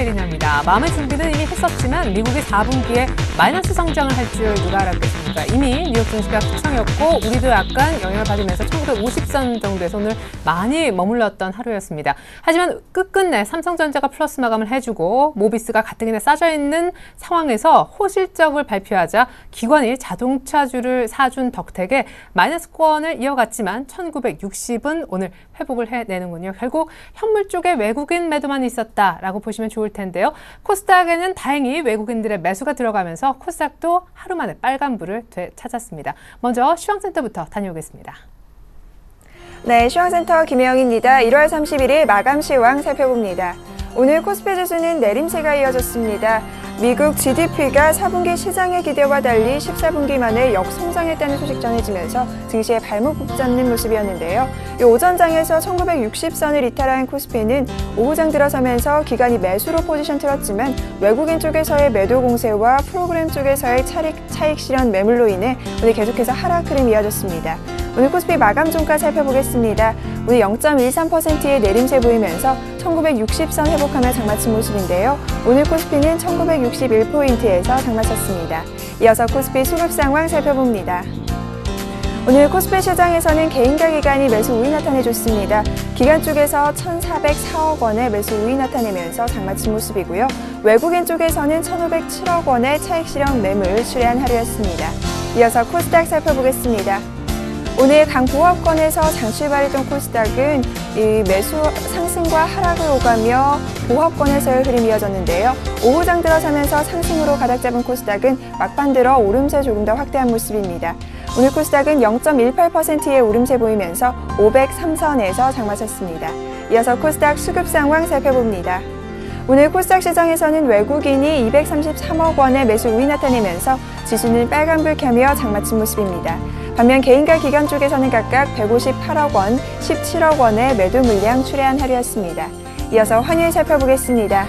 내리냐입니다. 마음의 준비는 이미 했었지만 미국이 4분기에 마이너스 성장을 할 줄 누가 알았겠습니까? 이미 뉴욕 증시가 급상이었고 우리도 약간 영향을 받으면서 1950선 정도에서 오늘 많이 머물렀던 하루였습니다. 하지만 끝끝내 삼성전자가 플러스 마감을 해주고 모비스가 가뜩이나 싸져있는 상황에서 호실적을 발표하자 기관이 자동차주를 사준 덕택에 마이너스권을 이어갔지만 1960은 오늘 회복을 해내는군요. 결국 현물 쪽에 외국인 매도만 있었다라고 보시면 좋을 텐데요. 코스닥에는 다행히 외국인들의 매수가 들어가면서 코스닥도 하루 만에 빨간불을 되찾았습니다. 먼저 시황센터부터 다녀오겠습니다. 네, 시황센터 김혜영입니다. 1월 31일 마감 시황 살펴봅니다. 오늘 코스피 지수는 내림세가 이어졌습니다. 미국 GDP가 4분기 시장의 기대와 달리 14분기 만에 역성장했다는 소식 전해지면서 증시에 발목 붙잡는 모습이었는데요. 오전장에서 1960선을 이탈한 코스피는 오후장 들어서면서 기관이 매수로 포지션 틀었지만 외국인 쪽에서의 매도 공세와 프로그램 쪽에서의 차익 실현 매물로 인해 오늘 계속해서 하락 흐름이 이어졌습니다. 오늘 코스피 마감 종가 살펴보겠습니다. 오늘 0.13%의 내림세 보이면서 1960선 회복하며 장마친 모습인데요. 오늘 코스피는 1961포인트에서 장마쳤습니다. 이어서 코스피 수급 상황 살펴봅니다. 오늘 코스피 시장에서는 개인과 기관이 매수 우위 나타내줬습니다. 기관 쪽에서 1,404억 원의 매수 우위 나타내면서 장마친 모습이고요. 외국인 쪽에서는 1,507억 원의 차익 실현 매물 출회한 하루였습니다. 이어서 코스닥 살펴보겠습니다. 오늘 강보합권에서 장출발했던 코스닥은 이 매수 상승과 하락을 오가며 보합권에서의 흐름이 이어졌는데요. 오후장 들어서면서 상승으로 가닥 잡은 코스닥은 막판 들어 오름세 조금 더 확대한 모습입니다. 오늘 코스닥은 0.18%의 오름세 보이면서 503선에서 장마쳤습니다. 이어서 코스닥 수급 상황 살펴봅니다. 오늘 코스닥 시장에서는 외국인이 233억 원의 매수 우위 나타내면서 지수는 빨간불 켜며 장마친 모습입니다. 반면 개인과 기관 쪽에서는 각각 158억 원, 17억 원의 매도 물량 출회한 하루였습니다. 이어서 환율 살펴보겠습니다.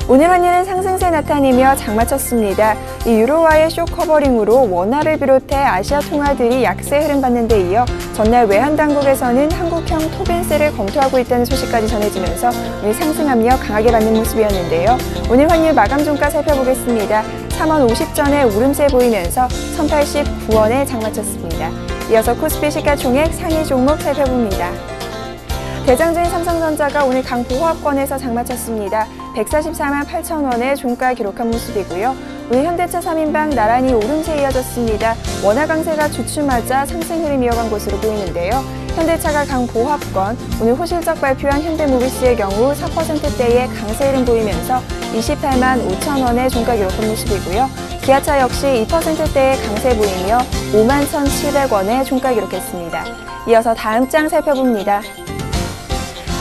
오늘 환율은 상승세 나타내며 장마쳤습니다. 이 유로화의 쇼 커버링으로 원화를 비롯해 아시아 통화들이 약세 흐름 받는 데 이어 전날 외환 당국에서는 한국형 토벤세를 검토하고 있다는 소식까지 전해지면서 오늘 상승하며 강하게 받는 모습이었는데요. 오늘 환율 마감 종가 살펴보겠습니다. 3원 50전에 오름세 보이면서 1,089원에 장마쳤습니다. 이어서 코스피 시가총액 상위 종목 살펴봅니다. 대장주인 삼성전자가 오늘 강보합권에서 장마쳤습니다. 144만 8천 원의 종가 기록한 모습이고요. 오늘 현대차 3인방 나란히 오름세 이어졌습니다. 원화 강세가 주춤하자 상승 흐름 이어간 것으로 보이는데요. 현대차가 강보합권, 오늘 호실적 발표한 현대모비스의 경우 4%대의 강세 흐름 보이면서 28만 5천 원의 종가 기록한 모습이고요. 기아차 역시 2%대의 강세 보이며 5만 1,700원의 종가 기록했습니다. 이어서 다음 장 살펴봅니다.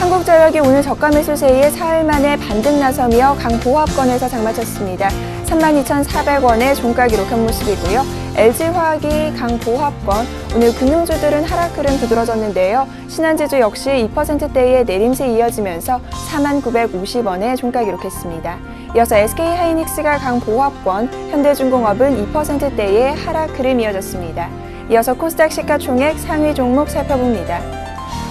한국전력이 오늘 저가 매수세에 사흘 만에 반등 나서며 강보합권에서 장마쳤습니다. 32,400원의 종가 기록한 모습이고요. LG화학이 강보합권, 오늘 금융주들은 하락 흐름 두드러졌는데요. 신한지주 역시 2%대의 내림세 이어지면서 4950원의 종가 기록했습니다. 이어서 SK하이닉스가 강보합권, 현대중공업은 2%대의 하락 흐름 이어졌습니다. 이어서 코스닥 시가총액 상위 종목 살펴봅니다.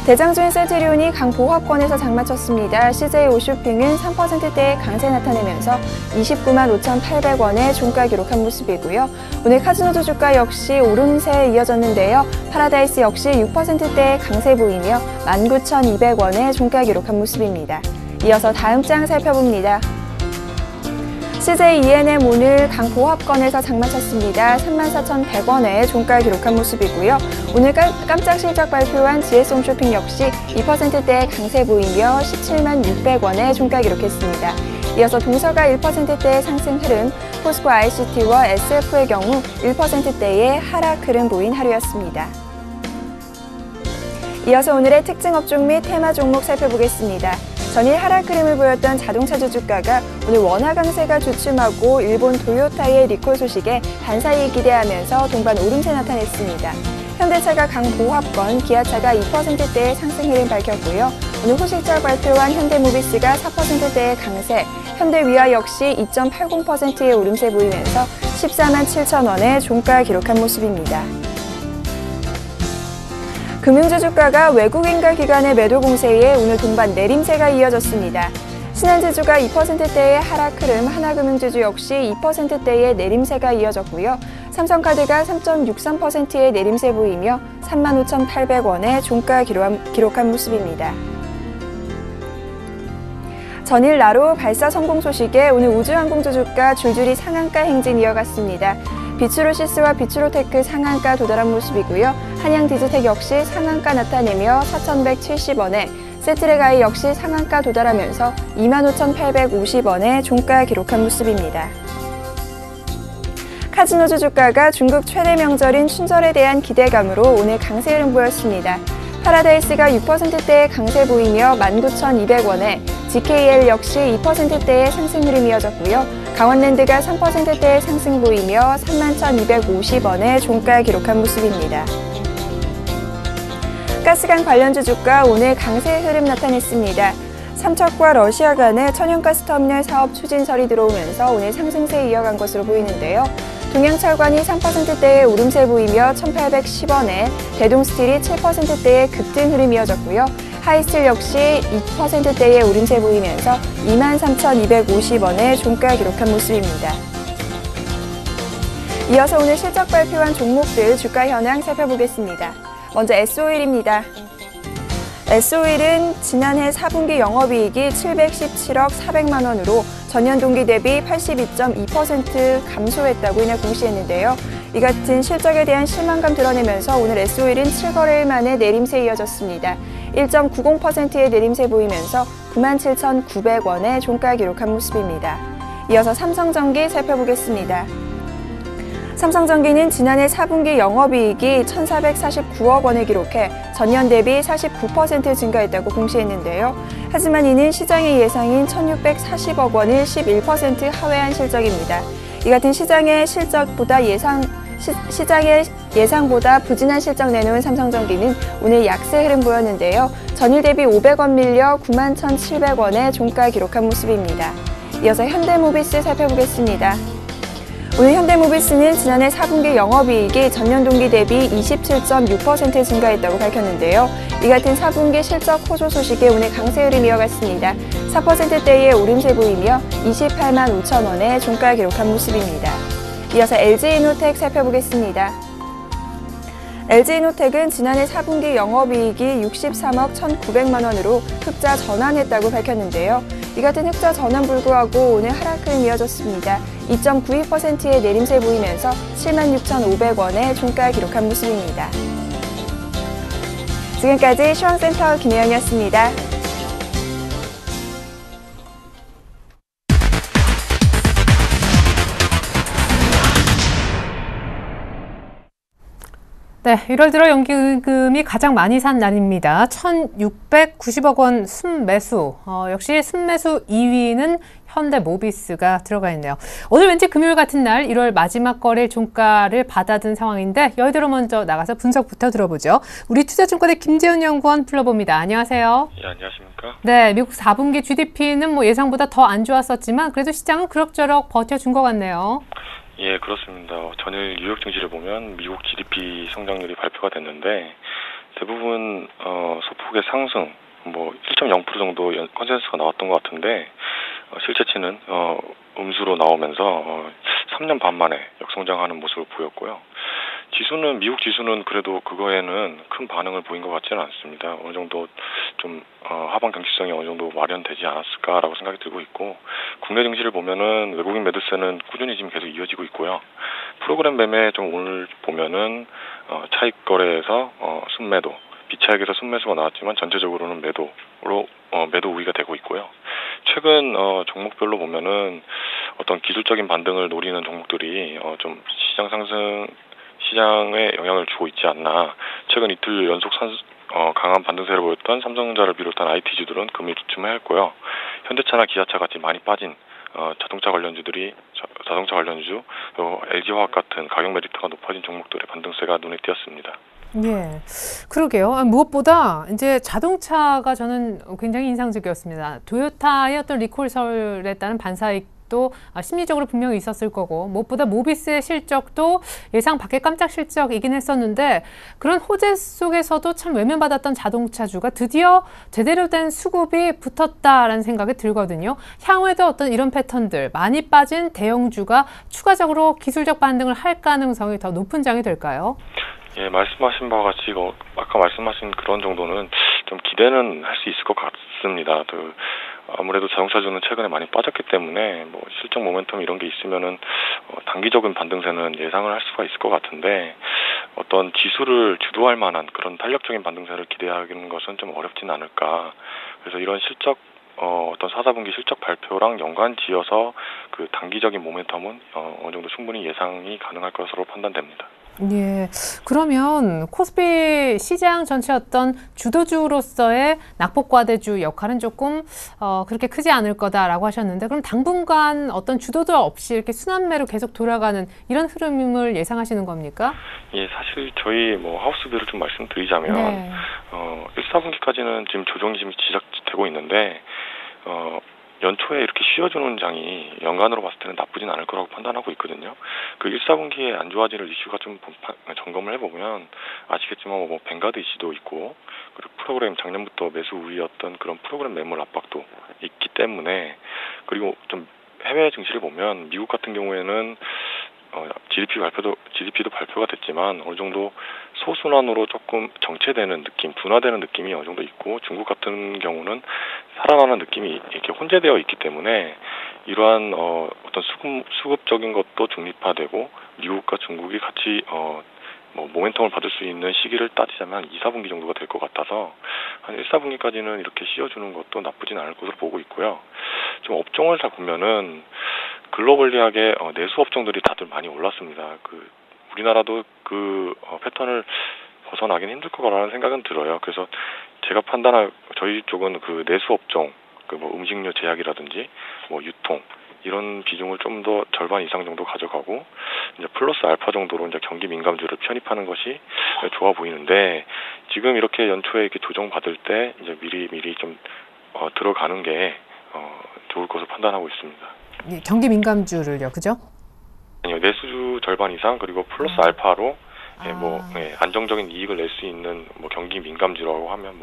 대장주인 셀트리온이 강보합권에서 장마쳤습니다. CJ오쇼핑은 3%대의 강세 나타내면서 29만 5,800원의 종가 기록한 모습이고요. 오늘 카지노도 주가 역시 오름세에 이어졌는데요. 파라다이스 역시 6%대의 강세 보이며 19,200원의 종가 기록한 모습입니다. 이어서 다음 장 살펴봅니다. CJ 오늘 강보합권에서 장마쳤습니다. 34,100원의 종가 기록한 모습이고요. 오늘 깜짝 실적 발표한 GS홈쇼핑 역시 2%대의 강세 보이며 17만 600원의 종가 기록했습니다. 이어서 동서가 1%대의 상승 흐름, 포스코 ICT와 SF의 경우 1%대의 하락 흐름 보인 하루였습니다. 이어서 오늘의 특징 업종 및 테마 종목 살펴보겠습니다. 전일 하락 흐름을 보였던 자동차주 주가가 오늘 원화 강세가 주춤하고 일본 도요타의 리콜 소식에 반사이익 기대하면서 동반 오름세 나타냈습니다. 현대차가 강보합권, 기아차가 2%대의 상승 흐름 밝혔고요. 오늘 호실적 발표한 현대모비스가 4%대의 강세, 현대위아 역시 2.80%의 오름세 보이면서 14만 7천 원의 종가 기록한 모습입니다. 금융주 주가가 외국인과 기관의 매도 공세에 오늘 동반 내림세가 이어졌습니다. 신한지주가 2%대의 하락 흐름, 하나금융지주 역시 2%대의 내림세가 이어졌고요. 삼성카드가 3.63%의 내림세 보이며 35,800원의 종가 기록한 모습입니다. 전일 나로 발사 성공 소식에 오늘 우주항공주 주가 줄줄이 상한가 행진 이어갔습니다. 비추로시스와 비추로테크 상한가 도달한 모습이고요. 한양디지텍 역시 상한가 나타내며 4,170원에, 세트레가이 역시 상한가 도달하면서 25,850원의 종가 기록한 모습입니다. 카지노주 주가가 중국 최대 명절인 춘절에 대한 기대감으로 오늘 강세 흐름 보였습니다. 파라다이스가 6%대의 강세 보이며 19,200원에, GKL 역시 2%대의 상승 흐름이 이어졌고요. 강원랜드가 3%대의 상승 보이며 31,250원의 종가 기록한 모습입니다. 가스관 관련주 주가 오늘 강세 흐름 나타냈습니다. 삼척과 러시아 간의 천연가스 터미널 사업 추진설이 들어오면서 오늘 상승세 이어간 것으로 보이는데요. 동양철관이 3%대의 오름세 보이며 1,810원에, 대동스틸이 7%대의 급등 흐름이 이어졌고요. 하이스틸 역시 2%대의 오름세 보이면서 23,250원의 종가 기록한 모습입니다. 이어서 오늘 실적 발표한 종목들 주가 현황 살펴보겠습니다. 먼저 S오일입니다. S오일은 지난해 4분기 영업이익이 717억 400만 원으로 전년 동기 대비 82.2% 감소했다고 이날 공시했는데요. 이 같은 실적에 대한 실망감 드러내면서 오늘 S오일은 7거래일 만에 내림세 이어졌습니다. 1.90%의 내림세 보이면서 97,900원의 종가 기록한 모습입니다. 이어서 삼성전기 살펴보겠습니다. 삼성전기는 지난해 4분기 영업이익이 1,449억 원을 기록해 전년 대비 49% 증가했다고 공시했는데요. 하지만 이는 시장의 예상인 1,640억 원을 11% 하회한 실적입니다. 이 같은 시장의 예상보다 부진한 실적 내놓은 삼성전기는 오늘 약세 흐름 보였는데요. 전일 대비 500원 밀려 91,700원의 종가 기록한 모습입니다. 이어서 현대모비스 살펴보겠습니다. 오늘 현대모비스는 지난해 4분기 영업이익이 전년 동기 대비 27.6% 증가했다고 밝혔는데요. 이 같은 4분기 실적 호조 소식에 오늘 강세 흐름 이어갔습니다. 4%대의 오름세 보이며 28만 5천 원의 종가 기록한 모습입니다. 이어서 LG이노텍 살펴보겠습니다. LG이노텍은 지난해 4분기 영업이익이 63억 1,900만 원으로 흑자 전환했다고 밝혔는데요. 이 같은 흑자 전환 불구하고 오늘 하락 흐름 이어졌습니다. 2.92%의 내림세 보이면서 76,500원의 종가 기록한 모습입니다. 지금까지 시황센터 김혜영이었습니다. 네, 1월 들어 연기금이 가장 많이 산 날입니다. 1,690억 원 순매수. 역시 순매수 2위는 현대모비스가 들어가 있네요. 오늘 왠지 금요일 같은 날 1월 마지막 거래일 종가를 받아든 상황인데 여의도로 먼저 나가서 분석부터 들어보죠. 우리 투자증권의 김재훈 연구원 불러봅니다. 안녕하세요. 예, 안녕하십니까? 네, 미국 4분기 GDP는 예상보다 더 안 좋았었지만 그래도 시장은 그럭저럭 버텨준 것 같네요. 예, 그렇습니다. 전일 뉴욕 증시를 보면 미국 GDP 성장률이 발표가 됐는데 대부분 소폭의 상승, 1.0% 정도 컨센서스가 나왔던 것 같은데 실제치는 음수로 나오면서 3년 반 만에 역성장하는 모습을 보였고요. 미국 지수는 그래도 그거에는 큰 반응을 보인 것 같지는 않습니다. 어느 정도 좀 하방 경직성이 어느 정도 마련되지 않았을까라고 생각이 들고 있고, 국내 증시를 보면은 외국인 매도세는 꾸준히 지금 계속 이어지고 있고요. 프로그램 매매 좀 오늘 보면은 차익 거래에서 순매도, 비차익에서 순매수가 나왔지만 전체적으로는 매도 우위가 되고 있고요. 최근 종목별로 보면은 어떤 기술적인 반등을 노리는 종목들이 좀 시장에 영향을 주고 있지 않나. 최근 이틀 연속 강한 반등세를 보였던 삼성전자를 비롯한 IT주들은 금일 주춤했고요. 현대차나 기아차 같이 많이 빠진 자동차 관련주, LG화학 같은 가격 메리트가 높아진 종목들의 반등세가 눈에 띄었습니다. 예, 그러게요. 무엇보다 이제 자동차가 저는 굉장히 인상적이었습니다. 도요타의 어떤 리콜설에 따른 반사익 것도 심리적으로 분명히 있었을 거고 무엇보다 모비스의 실적도 예상 밖의 깜짝 실적이긴 했었는데 그런 호재 속에서도 참 외면받았던 자동차주가 드디어 제대로 된 수급이 붙었다라는 생각이 들거든요. 향후에도 어떤 이런 패턴들 많이 빠진 대형주가 추가적으로 기술적 반등을 할 가능성이 더 높은 장이 될까요? 예, 말씀하신 바와 같이 아까 말씀하신 그런 정도는 좀 기대는 할 수 있을 것 같습니다. 아무래도 자동차주는 최근에 많이 빠졌기 때문에 뭐 실적 모멘텀 이런 게 있으면은 단기적인 반등세는 예상을 할 수가 있을 것 같은데 어떤 지수를 주도할 만한 그런 탄력적인 반등세를 기대하는 것은 좀 어렵진 않을까. 그래서 이런 실적 어떤 4, 4분기 실적 발표랑 연관지어서 그 단기적인 모멘텀은 어느 정도 충분히 예상이 가능할 것으로 판단됩니다. 예. 그러면 코스피 시장 전체 어떤 주도주로서의 낙폭과대주 역할은 조금 그렇게 크지 않을 거다라고 하셨는데 그럼 당분간 어떤 주도도 없이 이렇게 순환매로 계속 돌아가는 이런 흐름을 예상하시는 겁니까? 예, 사실 저희 하우스뷰를 좀 말씀드리자면 네. 1, 4분기까지는 지금 조정이 지금 시작되고 있는데 연초에 이렇게 쉬어주는 장이 연간으로 봤을 때는 나쁘진 않을 거라고 판단하고 있거든요. 그 1, 4분기에 안 좋아질 이슈가 좀 점검을 해보면 아시겠지만 뱅가드 이슈도 있고 그리고 프로그램 작년부터 매수 우위였던 그런 프로그램 매물 압박도 있기 때문에 그리고 좀 해외 증시를 보면 미국 같은 경우에는 GDP도 발표가 됐지만 어느 정도 소순환으로 조금 정체되는 느낌, 둔화되는 느낌이 어느 정도 있고 중국 같은 경우는 살아나는 느낌이 이렇게 혼재되어 있기 때문에 이러한 어떤 수급적인 것도 중립화되고 미국과 중국이 같이 모멘텀을 받을 수 있는 시기를 따지자면 2, 4분기 정도가 될 것 같아서 한 1, 4분기까지는 이렇게 쉬어주는 것도 나쁘진 않을 것으로 보고 있고요. 좀 업종을 다 보면은 글로벌리하게 내수 업종들이 다들 많이 올랐습니다. 우리나라도 그 패턴을 벗어나긴 힘들 거라는 생각은 들어요. 그래서 제가 저희 쪽은 그 내수 업종, 음식료 제약이라든지 유통 이런 비중을 좀 더 절반 이상 정도 가져가고 이제 플러스 알파 정도로 이제 경기 민감주를 편입하는 것이 좋아 보이는데 지금 이렇게 연초에 이렇게 조정 받을 때 이제 미리 좀 들어가는 게 좋을 것으로 판단하고 있습니다. 예, 경기 민감주를요, 그죠? 아니요, 내수주 절반 이상 그리고 플러스 알파로 안정적인 이익을 낼 수 있는 경기 민감주라고 하면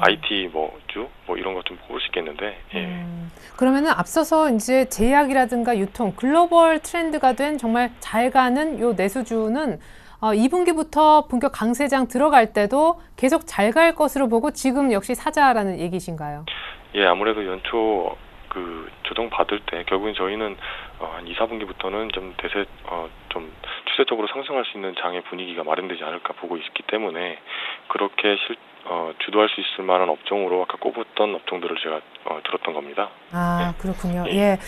IT 주 이런 것 좀 뽑을 수 있겠는데. 예. 그러면은 앞서서 이제 제약이라든가 유통 글로벌 트렌드가 된 정말 잘 가는 요 내수주는 2분기부터 본격 강세장 들어갈 때도 계속 잘 갈 것으로 보고 지금 역시 사자라는 얘기신가요? 예, 아무래도 연초 조정 받을 때 결국엔 저희는 한 2, 4분기부터는 좀 추세적으로 상승할 수 있는 장의 분위기가 마련되지 않을까 보고 있기 때문에 그렇게 주도할 수 있을 만한 업종으로 아까 꼽았던 업종들을 제가 들었던 겁니다. 아, 네. 그렇군요. 예.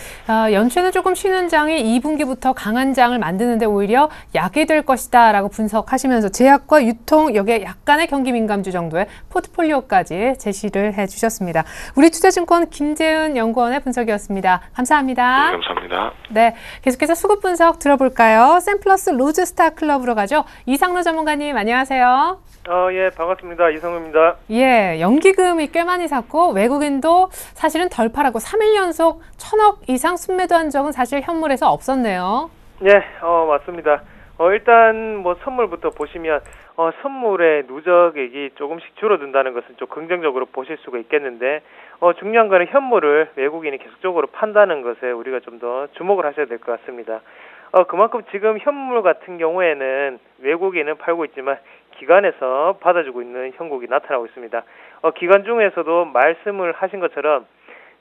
연초에는 조금 쉬는 장이 2분기부터 강한 장을 만드는데 오히려 약이 될 것이다라고 분석하시면서 제약과 유통 여기에 약간의 경기 민감주 정도의 포트폴리오까지 제시를 해주셨습니다. 우리투자증권 김재은 연구원의 분석이었습니다. 감사합니다. 네, 감사합니다. 네, 계속해서 수급 분석 들어볼까요? 샘플러스 로즈스타 클럽으로 가죠. 이상로 전문가님 안녕하세요. 예, 반갑습니다. 이성우입니다. 예, 연기금이 꽤 많이 샀고 외국인도 사실은 덜 팔았고 3일 연속 1,000억 이상 순매도한 적은 사실 현물에서 없었네요. 예, 맞습니다. 일단 선물부터 보시면 선물의 누적액이 조금씩 줄어든다는 것은 좀 긍정적으로 보실 수가 있겠는데 중요한 거는 현물을 외국인이 계속적으로 판다는 것에 우리가 좀 더 주목을 하셔야 될 것 같습니다. 그만큼 지금 현물 같은 경우에는 외국인은 팔고 있지만 기관에서 받아주고 있는 형국이 나타나고 있습니다. 기관 중에서도 말씀을 하신 것처럼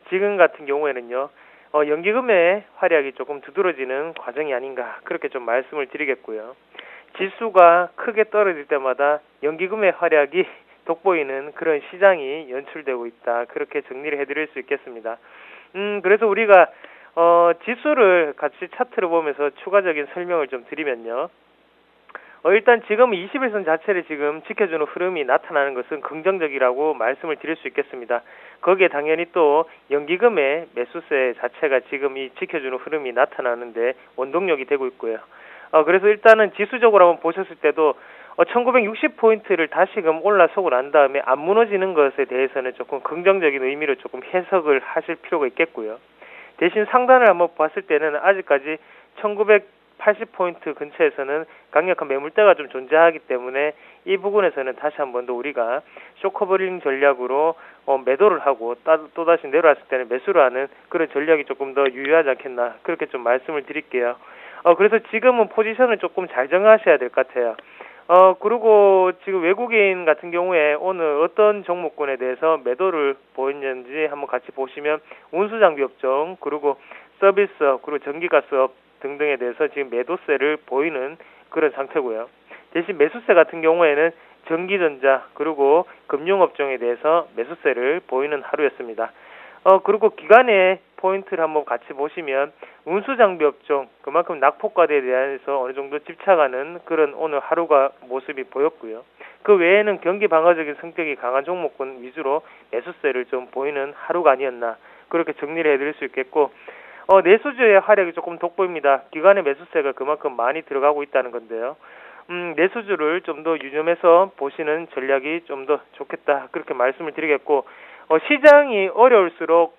지금 같은 경우에는요, 연기금의 활약이 조금 두드러지는 과정이 아닌가 그렇게 좀 말씀을 드리겠고요. 지수가 크게 떨어질 때마다 연기금의 활약이 돋보이는 그런 시장이 연출되고 있다. 그렇게 정리를 해드릴 수 있겠습니다. 그래서 우리가 지수를 같이 차트를 보면서 추가적인 설명을 좀 드리면요. 일단 지금 21선 자체를 지금 지켜주는 흐름이 나타나는 것은 긍정적이라고 말씀을 드릴 수 있겠습니다. 거기에 당연히 또 연기금의 매수세 자체가 지금 이 지켜주는 흐름이 나타나는데 원동력이 되고 있고요. 그래서 일단은 지수적으로 한번 보셨을 때도 1960포인트를 다시금 올라서고 난 다음에 안 무너지는 것에 대해서는 조금 긍정적인 의미로 조금 해석을 하실 필요가 있겠고요. 대신 상단을 한번 봤을 때는 아직까지 1980포인트 근처에서는 강력한 매물대가 좀 존재하기 때문에 이 부분에서는 다시 한번 더 우리가 쇼커버링 전략으로 매도를 하고 또다시 내려왔을 때는 매수를 하는 그런 전략이 조금 더 유효하지 않겠나 그렇게 좀 말씀을 드릴게요. 그래서 지금은 포지션을 조금 잘 정하셔야 될 것 같아요. 그리고 지금 외국인 같은 경우에 오늘 어떤 종목군에 대해서 매도를 보였는지 한번 같이 보시면 운수장비 업종, 그리고 서비스업, 그리고 전기가스업 등등에 대해서 지금 매도세를 보이는 그런 상태고요. 대신 매수세 같은 경우에는 전기전자, 그리고 금융업종에 대해서 매수세를 보이는 하루였습니다. 그리고 기간의 포인트를 한번 같이 보시면 운수장비 업종, 그만큼 낙폭과대에 대해서 어느 정도 집착하는 그런 오늘 하루가 모습이 보였고요. 그 외에는 경기 방어적인 성격이 강한 종목군 위주로 매수세를 좀 보이는 하루가 아니었나 그렇게 정리를 해드릴 수 있겠고, 내수주의 활약이 조금 돋보입니다. 기관의 매수세가 그만큼 많이 들어가고 있다는 건데요. 내수주를 좀 더 유념해서 보시는 전략이 좀 더 좋겠다 그렇게 말씀을 드리겠고, 시장이 어려울수록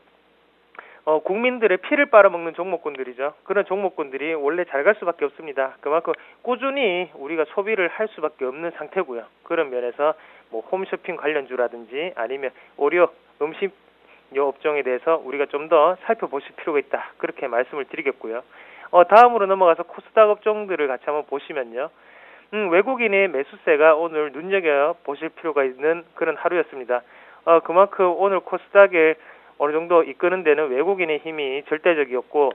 국민들의 피를 빨아먹는 종목군들이죠. 그런 종목군들이 원래 잘 갈 수밖에 없습니다. 그만큼 꾸준히 우리가 소비를 할 수밖에 없는 상태고요. 그런 면에서 뭐 홈쇼핑 관련주라든지 아니면 오리오 음식 요 업종에 대해서 우리가 좀 더 살펴보실 필요가 있다 그렇게 말씀을 드리겠고요. 다음으로 넘어가서 코스닥 업종들을 같이 한번 보시면요. 외국인의 매수세가 오늘 눈여겨보실 필요가 있는 그런 하루였습니다. 그만큼 오늘 코스닥에 어느 정도 이끄는 데는 외국인의 힘이 절대적이었고,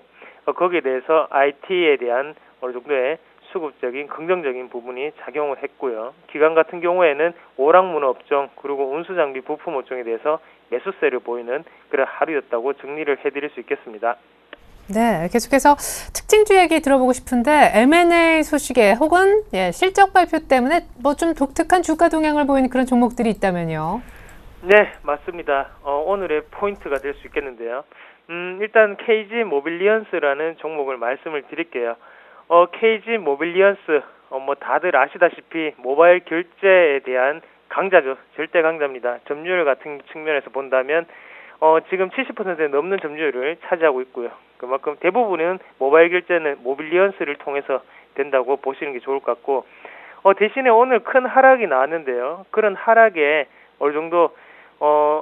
거기에 대해서 IT에 대한 어느 정도의 수급적인 긍정적인 부분이 작용을 했고요. 기관 같은 경우에는 오락문화 업종, 그리고 운수장비 부품 업종에 대해서 매수세를 보이는 그런 하루였다고 정리를 해드릴 수 있겠습니다. 네, 계속해서 특징주 얘기 들어보고 싶은데 M&A 소식에 혹은 실적 발표 때문에 뭐 좀 독특한 주가 동향을 보이는 그런 종목들이 있다면요. 네, 맞습니다. 오늘의 포인트가 될 수 있겠는데요. 일단 KG 모빌리언스라는 종목을 말씀을 드릴게요. KG 모빌리언스, 뭐 다들 아시다시피 모바일 결제에 대한 강자죠. 절대 강자입니다. 점유율 같은 측면에서 본다면 지금 70%에 넘는 점유율을 차지하고 있고요. 그만큼 대부분은 모바일 결제는 모빌리언스를 통해서 된다고 보시는 게 좋을 것 같고, 대신에 오늘 큰 하락이 나왔는데요. 그런 하락에 어느 정도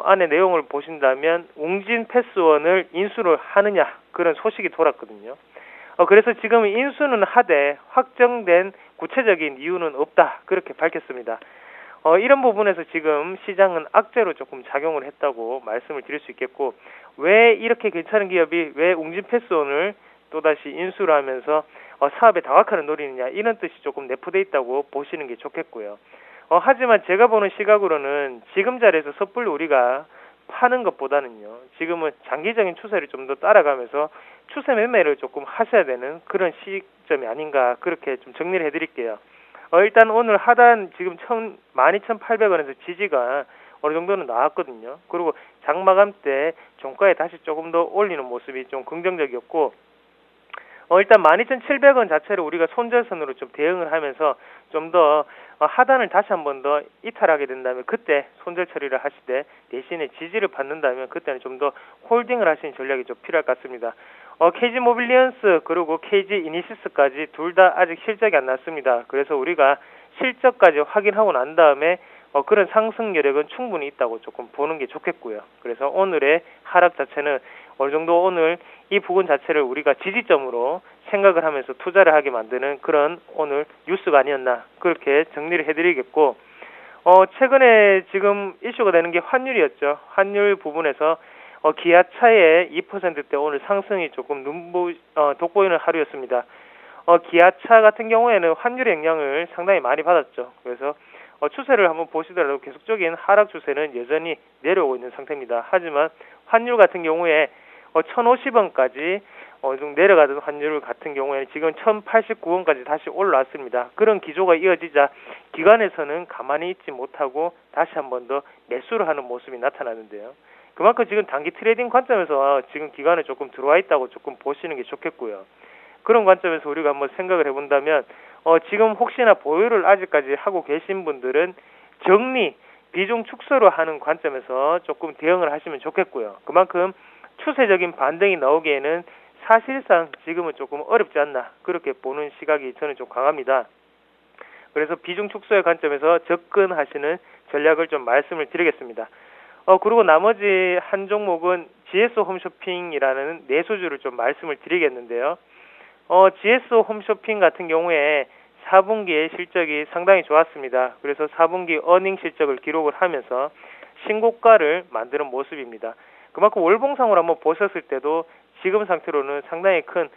안에 내용을 보신다면 웅진 패스원을 인수를 하느냐 그런 소식이 돌았거든요. 그래서 지금 인수는 하되 확정된 구체적인 이유는 없다 그렇게 밝혔습니다. 이런 부분에서 지금 시장은 악재로 조금 작용을 했다고 말씀을 드릴 수 있겠고, 왜 이렇게 괜찮은 기업이 왜 웅진 패스원을 또다시 인수를 하면서 사업에 다각화를 노리느냐 이런 뜻이 조금 내포되어 있다고 보시는 게 좋겠고요. 하지만 제가 보는 시각으로는 지금 자리에서 섣불리 우리가 파는 것보다는요, 지금은 장기적인 추세를 좀 더 따라가면서 추세 매매를 조금 하셔야 되는 그런 시점이 아닌가 그렇게 좀 정리를 해드릴게요. 일단 오늘 하단 지금 12,800원에서 지지가 어느 정도는 나왔거든요. 그리고 장마감 때 종가에 다시 조금 더 올리는 모습이 좀 긍정적이었고, 일단 12,700원 자체를 우리가 손절선으로 좀 대응을 하면서 좀 더 하단을 다시 한 번 더 이탈하게 된다면 그때 손절 처리를 하시되, 대신에 지지를 받는다면 그때는 좀 더 홀딩을 하시는 전략이 좀 필요할 것 같습니다. KG 모빌리언스 그리고 KG 이니시스까지 둘 다 아직 실적이 안 났습니다. 그래서 우리가 실적까지 확인하고 난 다음에 그런 상승 여력은 충분히 있다고 조금 보는 게 좋겠고요. 그래서 오늘의 하락 자체는 어느 정도 오늘 이 부분 자체를 우리가 지지점으로 생각을 하면서 투자를 하게 만드는 그런 오늘 뉴스가 아니었나 그렇게 정리를 해드리겠고, 최근에 지금 이슈가 되는 게 환율이었죠. 환율 부분에서 기아차의 2%대 오늘 상승이 조금 돋보이는 하루였습니다. 기아차 같은 경우에는 환율의 영향을 상당히 많이 받았죠. 그래서 추세를 한번 보시더라도 계속적인 하락 추세는 여전히 내려오고 있는 상태입니다. 하지만 환율 같은 경우에 1,050원까지 좀 내려가던 환율 같은 경우에는 지금 1,089원까지 다시 올라왔습니다. 그런 기조가 이어지자 기관에서는 가만히 있지 못하고 다시 한 번 더 매수를 하는 모습이 나타나는데요. 그만큼 지금 단기 트레이딩 관점에서 지금 기관에 조금 들어와 있다고 조금 보시는 게 좋겠고요. 그런 관점에서 우리가 한번 생각을 해본다면 지금 혹시나 보유를 아직까지 하고 계신 분들은 정리, 비중 축소를 하는 관점에서 조금 대응을 하시면 좋겠고요. 그만큼 추세적인 반등이 나오기에는 사실상 지금은 조금 어렵지 않나 그렇게 보는 시각이 저는 좀 강합니다. 그래서 비중 축소의 관점에서 접근하시는 전략을 좀 말씀을 드리겠습니다. 그리고 나머지 한 종목은 GS 홈쇼핑이라는 내수주를 좀 말씀을 드리겠는데요. GS 홈쇼핑 같은 경우에 4분기에 실적이 상당히 좋았습니다. 그래서 4분기 어닝 실적을 기록을 하면서 신고가를 만드는 모습입니다. 그만큼 월봉상으로 한번 보셨을 때도 지금 상태로는 상당히 큰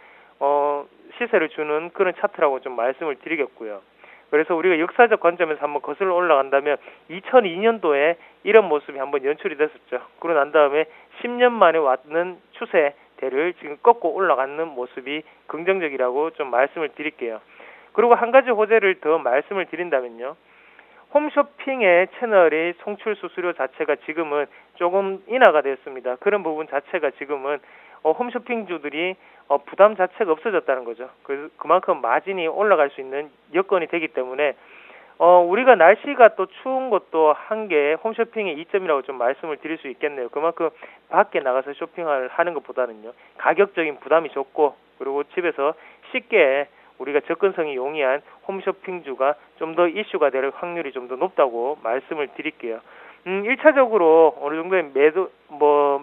시세를 주는 그런 차트라고 좀 말씀을 드리겠고요. 그래서 우리가 역사적 관점에서 한번 거슬러 올라간다면 2002년도에 이런 모습이 한번 연출이 됐었죠. 그러고 난 다음에 10년 만에 왔는 추세대를 지금 꺾고 올라가는 모습이 긍정적이라고 좀 말씀을 드릴게요. 그리고 한 가지 호재를 더 말씀을 드린다면요. 홈쇼핑의 채널의 송출 수수료 자체가 지금은 조금 인하가 됐습니다. 그런 부분 자체가 지금은 홈쇼핑주들이 부담 자체가 없어졌다는 거죠. 그래서 그만큼 마진이 올라갈 수 있는 여건이 되기 때문에 우리가 날씨가 또 추운 것도 한 게 홈쇼핑의 이점이라고 좀 말씀을 드릴 수 있겠네요. 그만큼 밖에 나가서 쇼핑을 하는 것보다는요. 가격적인 부담이 적고 그리고 집에서 쉽게 우리가 접근성이 용이한 홈쇼핑주가 좀 더 이슈가 될 확률이 좀 더 높다고 말씀을 드릴게요. 1차적으로 어느 정도의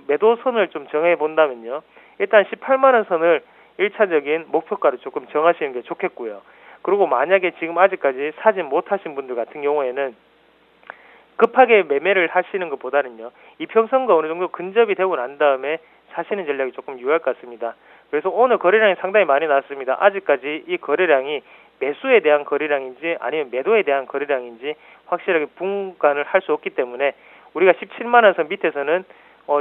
매도선을 좀 정해 본다면요. 일단 18만 원 선을 1차적인 목표가로 조금 정하시는 게 좋겠고요. 그리고 만약에 지금 아직까지 사지 못하신 분들 같은 경우에는 급하게 매매를 하시는 것보다는요. 이평선과 어느 정도 근접이 되고 난 다음에 사시는 전략이 조금 유효할 것 같습니다. 그래서 오늘 거래량이 상당히 많이 나왔습니다. 아직까지 이 거래량이 매수에 대한 거래량인지 아니면 매도에 대한 거래량인지 확실하게 분간을 할 수 없기 때문에 우리가 17만 원 선 밑에서는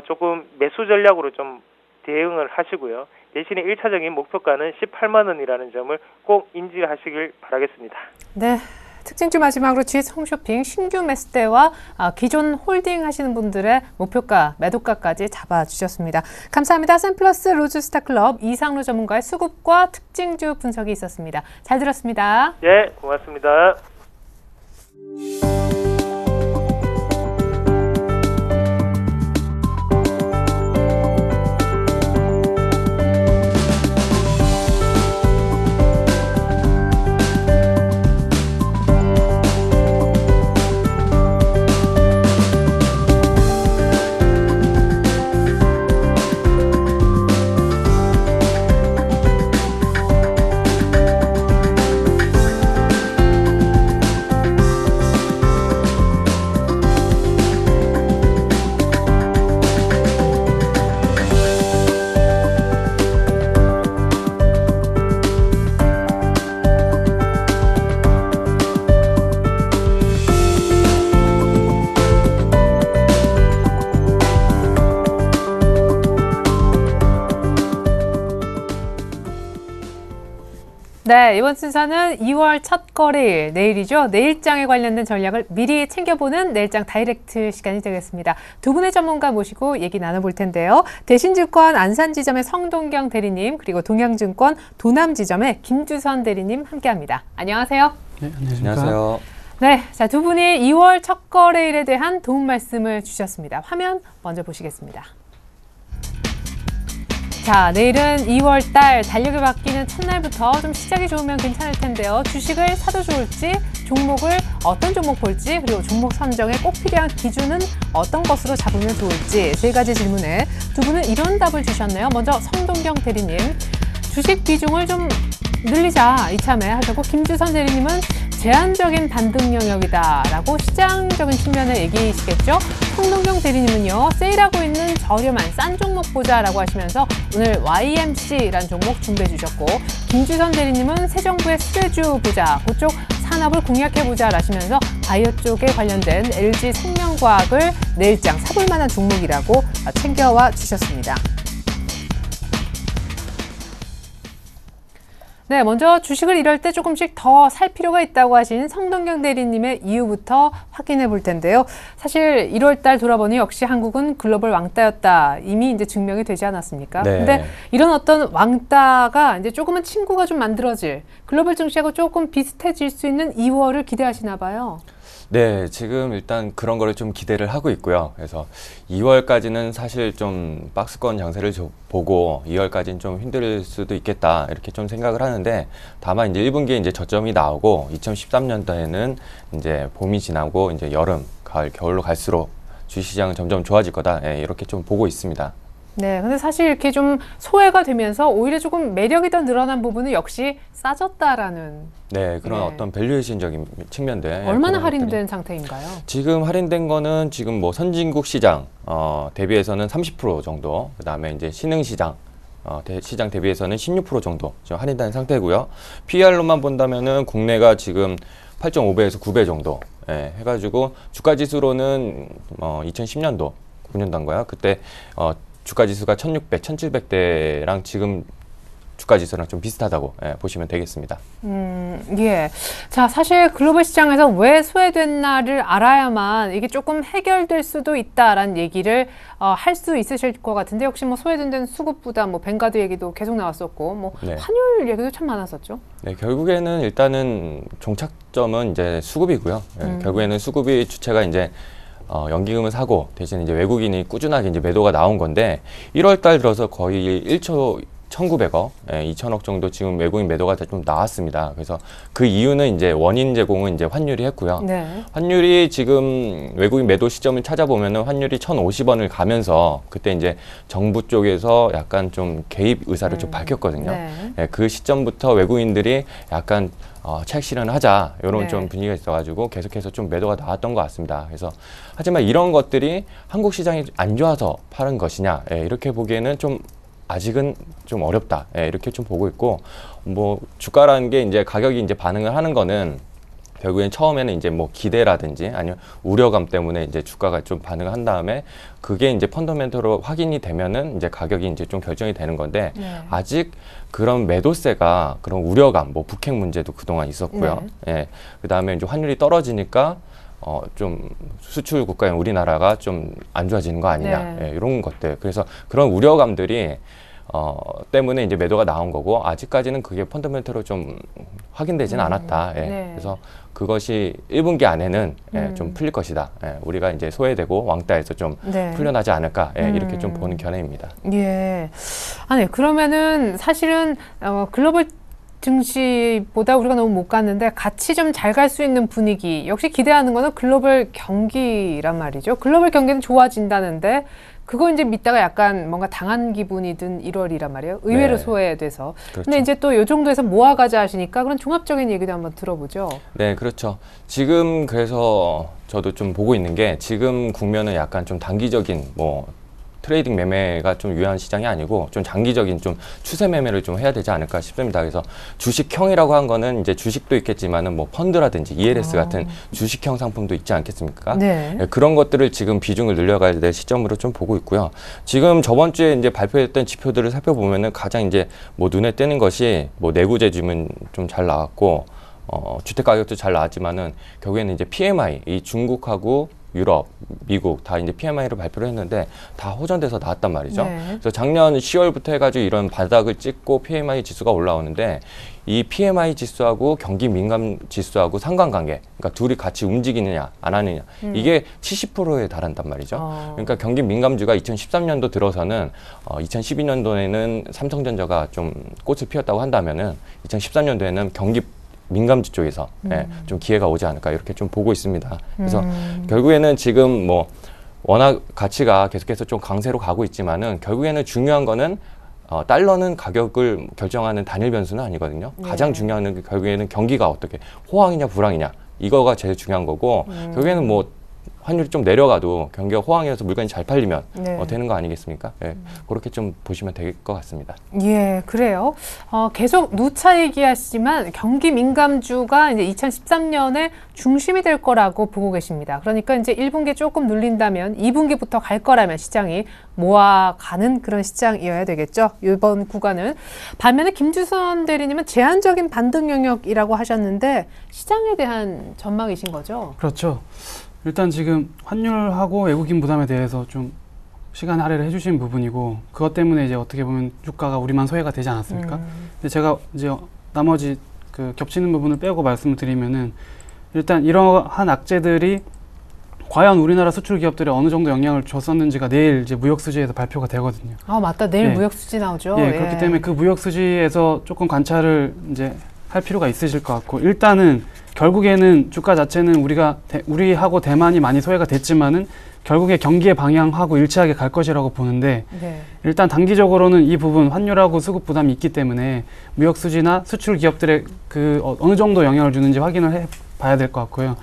조금 매수 전략으로 좀 대응을 하시고요. 대신에 1차적인 목표가는 18만 원이라는 점을 꼭 인지하시길 바라겠습니다. 네. 특징주 마지막으로 GS 홈쇼핑 신규 매수대와 기존 홀딩 하시는 분들의 목표가, 매도가까지 잡아주셨습니다. 감사합니다. 샘플러스 로즈스타클럽 이상로 전문가의 수급과 특징주 분석이 있었습니다. 잘 들었습니다. 예, 고맙습니다. 네, 이번 순서는 2월 첫 거래일, 내일이죠. 내일장에 관련된 전략을 미리 챙겨보는 내일장 다이렉트 시간이 되겠습니다. 두 분의 전문가 모시고 얘기 나눠볼 텐데요. 대신증권 안산지점의 성동경 대리님, 그리고 동양증권 도남지점의 김주선 대리님 함께합니다. 안녕하세요. 네, 안녕하세요. 네, 자, 두 분이 2월 첫 거래일에 대한 도움 말씀을 주셨습니다. 화면 먼저 보시겠습니다. 자, 내일은 2월 달 달력이 바뀌는 첫날부터 좀 시작이 좋으면 괜찮을 텐데요. 주식을 사도 좋을지, 종목을 어떤 종목 볼지, 그리고 종목 선정에 꼭 필요한 기준은 어떤 것으로 잡으면 좋을지 세 가지 질문에 두 분은 이런 답을 주셨네요. 먼저 성동경 대리님, 주식 비중을 좀 늘리자 이참에 하셨고, 김주선 대리님은 제한적인 반등 영역이다라고 시장적인 측면을 얘기하시겠죠. 성동경 대리님은요, 세일하고 있는 저렴한 싼 종목 보자라고 하시면서 오늘 YMC라는 종목 준비해 주셨고, 김주선 대리님은 새 정부의 수혜주 보자, 그쪽 산업을 공략해 보자 라시면서 바이오 쪽에 관련된 LG 생명과학을 내일장 사볼 만한 종목이라고 챙겨와 주셨습니다. 네, 먼저 주식을 이럴 때 조금씩 더 살 필요가 있다고 하신 성동경 대리님의 이유부터 확인해 볼 텐데요. 사실 1월 달 돌아보니 역시 한국은 글로벌 왕따였다. 이미 이제 증명이 되지 않았습니까? 네. 근데 이런 어떤 왕따가 이제 조금은 친구가 좀 만들어질, 글로벌 증시하고 조금 비슷해질 수 있는 2월을 기대하시나 봐요. 네, 지금 일단 그런 거를 좀 기대를 하고 있고요. 그래서 2월까지는 사실 좀 박스권 장세를 보고 2월까지는 좀 힘들 수도 있겠다 이렇게 좀 생각을 하는데, 다만 이제 1분기에 이제 저점이 나오고 2013년도에는 이제 봄이 지나고 이제 여름, 가을, 겨울로 갈수록 주식시장은 점점 좋아질 거다. 예, 이렇게 좀 보고 있습니다. 네, 근데 사실 이렇게 좀 소외가 되면서 오히려 조금 매력이 더 늘어난 부분은 역시 싸졌다라는. 네, 그런 네. 어떤 밸류에이션적인 측면들. 얼마나 그런 할인된 것들이. 상태인가요? 지금 할인된 거는 지금 뭐 선진국 시장 대비해서는 30% 정도, 그다음에 이제 신흥 시장 시장 대비해서는 16% 정도 지금 할인된 상태고요. PER로만 본다면은 국내가 지금 8.5배에서 9배 정도 해가지고 주가 지수로는 2010년도 9년도인가요? 그때 주가 지수가 1600, 1700대랑 지금 주가 지수랑 좀 비슷하다고 보시면 되겠습니다. 예. 자, 사실 글로벌 시장에서 왜 소외됐나를 알아야만 이게 조금 해결될 수도 있다라는 얘기를 할 수 있으실 것 같은데, 역시 뭐 소외된 데는 수급 부담, 뭐 뱅가드 얘기도 계속 나왔었고, 뭐 네. 환율 얘기도 참 많았었죠. 네, 결국에는 일단은 종착점은 이제 수급이고요. 결국에는 수급이 주체가 이제 연기금을 사고 대신 이제 외국인이 꾸준하게 이제 매도가 나온 건데, 1월 달 들어서 거의 1,900억, 2,000억 정도 지금 외국인 매도가 좀 나왔습니다. 그래서 그 이유는 이제 원인 제공은 이제 환율이 했고요. 네. 환율이 지금 외국인 매도 시점을 찾아보면은 환율이 1,050원을 가면서 그때 이제 정부 쪽에서 약간 좀 개입 의사를 좀 밝혔거든요. 네. 그 시점부터 외국인들이 약간 차익 실현하자 이런 네. 좀 분위기가 있어가지고 계속해서 좀 매도가 나왔던 것 같습니다. 그래서 하지만 이런 것들이 한국 시장이 안 좋아서 파는 것이냐, 이렇게 보기에는 좀 아직은 좀 어렵다, 이렇게 좀 보고 있고, 뭐 주가라는 게 이제 가격이 이제 반응을 하는 거는 결국엔 처음에는 이제 뭐 기대라든지 아니면 우려감 때문에 이제 주가가 좀 반응을 한 다음에 그게 이제 펀더멘털로 확인이 되면은 이제 가격이 이제 좀 결정이 되는 건데, 네. 아직 그런 매도세가 그런 우려감, 뭐 북핵 문제도 그동안 있었고요. 그 다음에 이제 환율이 떨어지니까 좀 수출 국가인 우리나라가 좀 안 좋아지는 거 아니냐, 네. 이런 것들. 그래서 그런 우려감들이 때문에 이제 매도가 나온 거고, 아직까지는 그게 펀더멘털로 좀 확인되지는 않았다. 네. 그래서 그것이 1분기 안에는 좀 풀릴 것이다. 우리가 이제 소외되고 왕따에서 좀 네. 풀려나지 않을까, 이렇게 좀 보는 견해입니다. 예. 아니, 그러면은 사실은 글로벌 증시보다 우리가 너무 못 갔는데 같이 좀 잘 갈 수 있는 분위기, 역시 기대하는 거는 글로벌 경기란 말이죠. 글로벌 경기는 좋아진다는데 그거 이제 믿다가 약간 뭔가 당한 기분이 든 1월이란 말이에요. 의외로 네. 소외돼서. 그렇죠. 근데 이제 또 이 정도에서 모아가자 하시니까 그런 종합적인 얘기도 한번 들어보죠. 네, 그렇죠. 지금 그래서 저도 좀 보고 있는 게, 지금 국면은 약간 좀 단기적인 뭐 트레이딩 매매가 좀 유효한 시장이 아니고 좀 장기적인 좀 추세 매매를 좀 해야 되지 않을까 싶습니다. 그래서 주식형이라고 한 거는 이제 주식도 있겠지만은 뭐 펀드라든지 ELS 같은 주식형 상품도 있지 않겠습니까? 네. 그런 것들을 지금 비중을 늘려가야 될 시점으로 좀 보고 있고요. 지금 저번 주에 이제 발표했던 지표들을 살펴보면은 가장 이제 뭐 눈에 띄는 것이 뭐 내구 재짐은 좀 잘 나왔고, 주택 가격도 잘 나왔지만은 결국에는 이제 PMI, 이 중국하고 유럽, 미국 다 이제 PMI를 발표를 했는데 다 호전돼서 나왔단 말이죠. 네. 그래서 작년 10월부터 해가지고 이런 바닥을 찍고 PMI 지수가 올라오는데, 이 PMI 지수하고 경기 민감 지수하고 상관관계, 그러니까 둘이 같이 움직이느냐 안 하느냐, 이게 70%에 달한단 말이죠. 그러니까 경기 민감주가 2013년도 들어서는 2012년도에는 삼성전자가 좀 꽃을 피웠다고 한다면은 2013년도에는 경기 민감주 쪽에서 좀 기회가 오지 않을까, 이렇게 좀 보고 있습니다. 그래서 결국에는 지금 뭐 워낙 가치가 계속해서 좀 강세로 가고 있지만은, 결국에는 중요한 거는 달러는 가격을 결정하는 단일 변수는 아니거든요. 가장 중요한 건 결국에는 경기가 어떻게 호황이냐 불황이냐, 이거가 제일 중요한 거고, 결국에는 뭐 환율이 좀 내려가도 경기가 호황이어서 물건이 잘 팔리면 되는 거 아니겠습니까? 그렇게 좀 보시면 될 것 같습니다. 예, 그래요. 계속 누차 얘기하시지만 경기 민감주가 이제 2013년에 중심이 될 거라고 보고 계십니다. 그러니까 이제 1분기에 조금 눌린다면 2분기부터 갈 거라면 시장이 모아가는 그런 시장이어야 되겠죠. 이번 구간은. 반면에 김주선 대리님은 제한적인 반등 영역이라고 하셨는데 시장에 대한 전망이신 거죠? 그렇죠. 일단 지금 환율하고 외국인 부담에 대해서 좀 시간 할애를 해주신 부분이고, 그것 때문에 이제 어떻게 보면 주가가 우리만 소외가 되지 않았습니까? 근데 제가 이제 나머지 그 겹치는 부분을 빼고 말씀을 드리면은, 일단 이러한 악재들이 과연 우리나라 수출 기업들에 어느 정도 영향을 줬었는지가 내일 이제 무역 수지에서 발표가 되거든요. 아, 맞다. 내일 예. 무역 수지 나오죠. 예, 그렇기 때문에 그 무역 수지에서 조금 관찰을 이제 할 필요가 있으실 것 같고, 일단은 결국에는 주가 자체는 우리하고 대만이 많이 소외가 됐지만은 결국에 경기의 방향하고 일치하게 갈 것이라고 보는데, 네. 일단 단기적으로는 이 부분 환율하고 수급 부담이 있기 때문에 무역 수지나 수출 기업들의 어느 정도 영향을 주는지 확인을 해 봐야 될 것 같고요.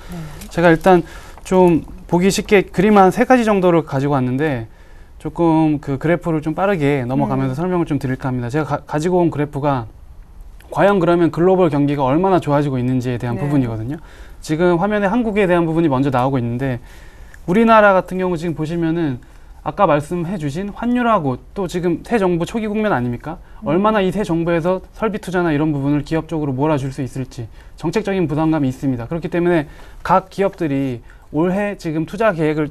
제가 일단 좀 보기 쉽게 그림 한 3가지 정도를 가지고 왔는데, 조금 그 그래프를 좀 빠르게 넘어가면서 설명을 좀 드릴까 합니다. 제가 가지고 온 그래프가 과연 그러면 글로벌 경기가 얼마나 좋아지고 있는지에 대한 네. 부분이거든요. 지금 화면에 한국에 대한 부분이 먼저 나오고 있는데, 우리나라 같은 경우 지금 보시면은 아까 말씀해 주신 환율하고 또 지금 새 정부 초기 국면 아닙니까? 얼마나 이 새 정부에서 설비 투자나 이런 부분을 기업 쪽으로 몰아줄 수 있을지 정책적인 부담감이 있습니다. 그렇기 때문에 각 기업들이 올해 지금 투자 계획을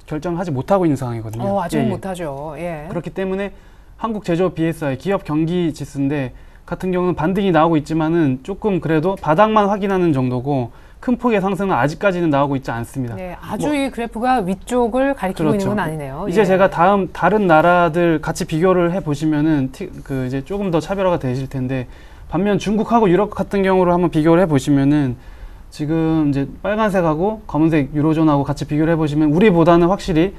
결정하지 못하고 있는 상황이거든요. 아직은 못하죠. 예. 그렇기 때문에 한국 제조업 BSI 기업 경기 지수인데 같은 경우는 반등이 나오고 있지만은 조금 그래도 바닥만 확인하는 정도고 큰 폭의 상승은 아직까지는 나오고 있지 않습니다. 네, 아주 이 그래프가 위쪽을 가리키고 그렇죠. 있는 건 아니네요. 이제 예. 제가 다른 나라들 같이 비교를 해 보시면은 이제 조금 더 차별화가 되실 텐데, 반면 중국하고 유럽 같은 경우로 한번 비교를 해 보시면은 지금 이제 빨간색하고 검은색 유로존하고 같이 비교를 해 보시면 우리보다는 확실히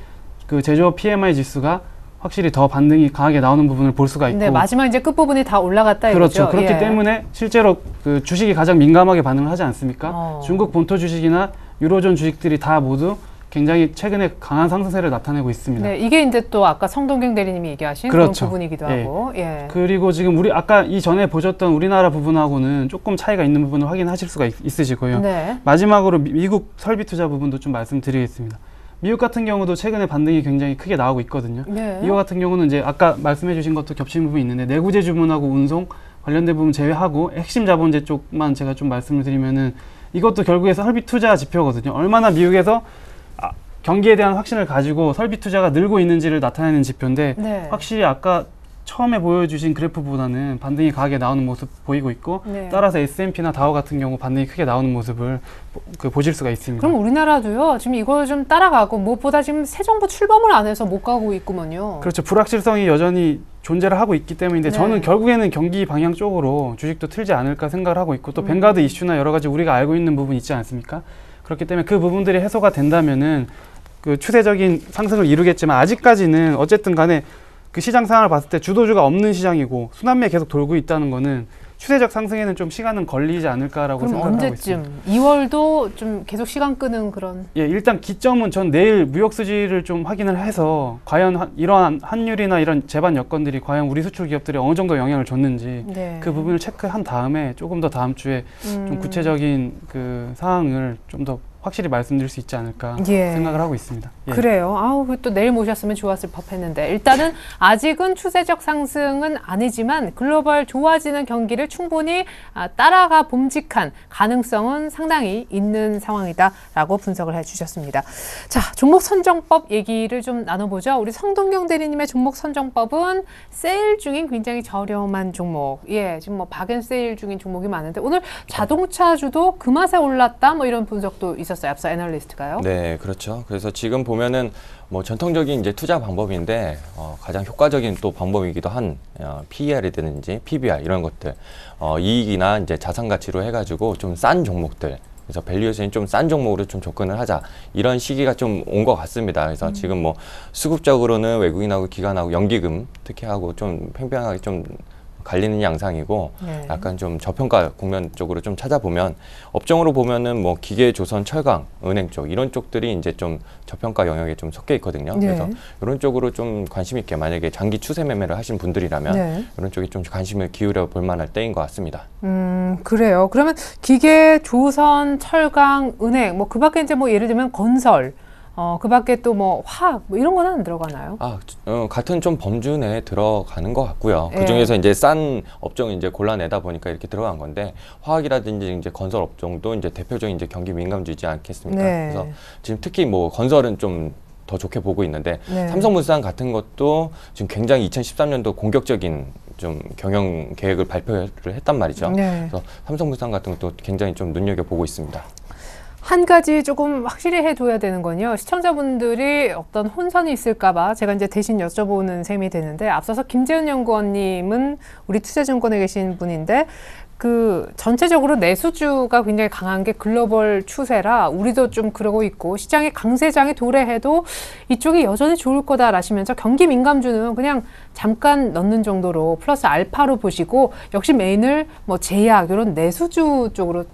그 제조업 PMI 지수가 확실히 더 반등이 강하게 나오는 부분을 볼 수가 있고, 네, 마지막 이제 끝부분이 다 올라갔다 그렇죠. 이거죠. 그렇기 예. 때문에 실제로 그 주식이 가장 민감하게 반응을 하지 않습니까? 중국 본토 주식이나 유로존 주식들이 다 모두 굉장히 최근에 강한 상승세를 나타내고 있습니다. 네, 이게 이제 또 아까 성동경 대리님이 얘기하신 그런 그렇죠. 부분이기도 예. 하고. 예. 그리고 지금 우리 아까 이전에 보셨던 우리나라 부분하고는 조금 차이가 있는 부분을 확인하실 수가 있으시고요. 네. 마지막으로 미국 설비 투자 부분도 좀 말씀드리겠습니다. 미국 같은 경우도 최근에 반등이 굉장히 크게 나오고 있거든요. 네. 이거 같은 경우는 이제 아까 말씀해 주신 것도 겹치는 부분이 있는데, 내구재 주문하고 운송 관련된 부분 제외하고 핵심 자본재 쪽만 제가 좀 말씀을 드리면은, 이것도 결국에 설비 투자 지표거든요. 얼마나 미국에서 경기에 대한 확신을 가지고 설비 투자가 늘고 있는지를 나타내는 지표인데, 네. 확실히 아까 처음에 보여주신 그래프보다는 반등이 강하게 나오는 모습 보이고 있고, 네. 따라서 S&P나 다우 같은 경우 반등이 크게 나오는 모습을 보실 수가 있습니다. 그럼 우리나라도요, 지금 이걸 좀 따라가고, 무엇보다 지금 새 정부 출범을 안 해서 못 가고 있구먼요. 그렇죠. 불확실성이 여전히 존재를 하고 있기 때문인데, 네. 저는 결국에는 경기 방향 쪽으로 주식도 틀지 않을까 생각을 하고 있고, 또 뱅가드 이슈나 여러 가지 우리가 알고 있는 부분 있지 않습니까? 그렇기 때문에 그 부분들이 해소가 된다면은 그 추세적인 상승을 이루겠지만, 아직까지는 어쨌든 간에 그 시장 상황을 봤을 때 주도주가 없는 시장이고 순환매 계속 돌고 있다는 거는 추세적 상승에는 좀 시간은 걸리지 않을까라고 그럼 생각하고 언제쯤? 있습니다. 2월도 좀 계속 시간 끄는 그런. 예, 일단 기점은 전 내일 무역 수지를 좀 확인을 해서 과연 이러한 환율이나 이런 제반 여건들이 과연 우리 수출 기업들에 어느 정도 영향을 줬는지 네. 그 부분을 체크한 다음에 조금 더 다음 주에 좀 구체적인 그 사항을 좀 더 확실히 말씀드릴 수 있지 않을까 예. 생각을 하고 있습니다. 예. 그래요. 아우, 또 내일 모셨으면 좋았을 법했는데, 일단은 아직은 추세적 상승은 아니지만 글로벌 좋아지는 경기를 충분히 따라가 봄직한 가능성은 상당히 있는 상황이다라고 분석을 해주셨습니다. 자, 종목 선정법 얘기를 좀 나눠보죠. 우리 성동경 대리님의 종목 선정법은 세일 중인 굉장히 저렴한 종목. 예, 지금 뭐 박앤세일 중인 종목이 많은데, 오늘 자동차주도 그 맛에 올랐다 뭐 이런 분석도 있었어요. 앞서 애널리스트가요. 네, 그렇죠. 그래서 지금 보면은 뭐 전통적인 이제 투자 방법인데 가장 효과적인 또 방법이기도 한 PER이든지 PBR 이런 것들 이익이나 이제 자산 가치로 해가지고 좀 싼 종목들. 그래서 밸류에이션이 좀 싼 종목으로 좀 접근을 하자 이런 시기가 좀 온 것 같습니다. 그래서 지금 뭐 수급적으로는 외국인하고 기관하고 연기금 특히 하고 좀 팽팽하게 좀 갈리는 양상이고 네. 약간 좀 저평가 국면 쪽으로 좀 찾아보면 업종으로 보면은 뭐 기계, 조선, 철강, 은행 쪽 이런 쪽들이 이제 좀 저평가 영역에 좀 섞여 있거든요. 네. 그래서 이런 쪽으로 좀 관심 있게 만약에 장기 추세 매매를 하신 분들이라면 네. 이런 쪽에 좀 관심을 기울여 볼 만할 때인 것 같습니다. 그래요. 그러면 기계, 조선, 철강, 은행, 뭐 그 밖에 이제 뭐 예를 들면 건설, 그 밖에 또 뭐 화학 뭐 이런 건 안 들어가나요? 같은 좀 범주 내에 들어가는 것 같고요. 예. 그 중에서 이제 싼 업종을 이제 골라내다 보니까 이렇게 들어간 건데 화학이라든지 이제 건설 업종도 이제 대표적인 이제 경기 민감주이지 않겠습니까? 네. 그래서 지금 특히 뭐 건설은 좀 더 좋게 보고 있는데 네. 삼성물산 같은 것도 지금 굉장히 2013년도 공격적인 좀 경영 계획을 발표를 했단 말이죠. 네. 그래서 삼성물산 같은 것도 굉장히 좀 눈여겨보고 있습니다. 한 가지 조금 확실히 해둬야 되는 건요. 시청자분들이 어떤 혼선이 있을까봐 제가 이제 대신 여쭤보는 셈이 되는데, 앞서서 김재훈 연구원님은 우리 투자증권에 계신 분인데, 그 전체적으로 내수주가 굉장히 강한 게 글로벌 추세라 우리도 좀 그러고 있고, 시장의 강세장이 도래해도 이쪽이 여전히 좋을 거다라시면서 경기 민감주는 그냥 잠깐 넣는 정도로 플러스 알파로 보시고, 역시 메인을 뭐 제약 이런 내수주 쪽으로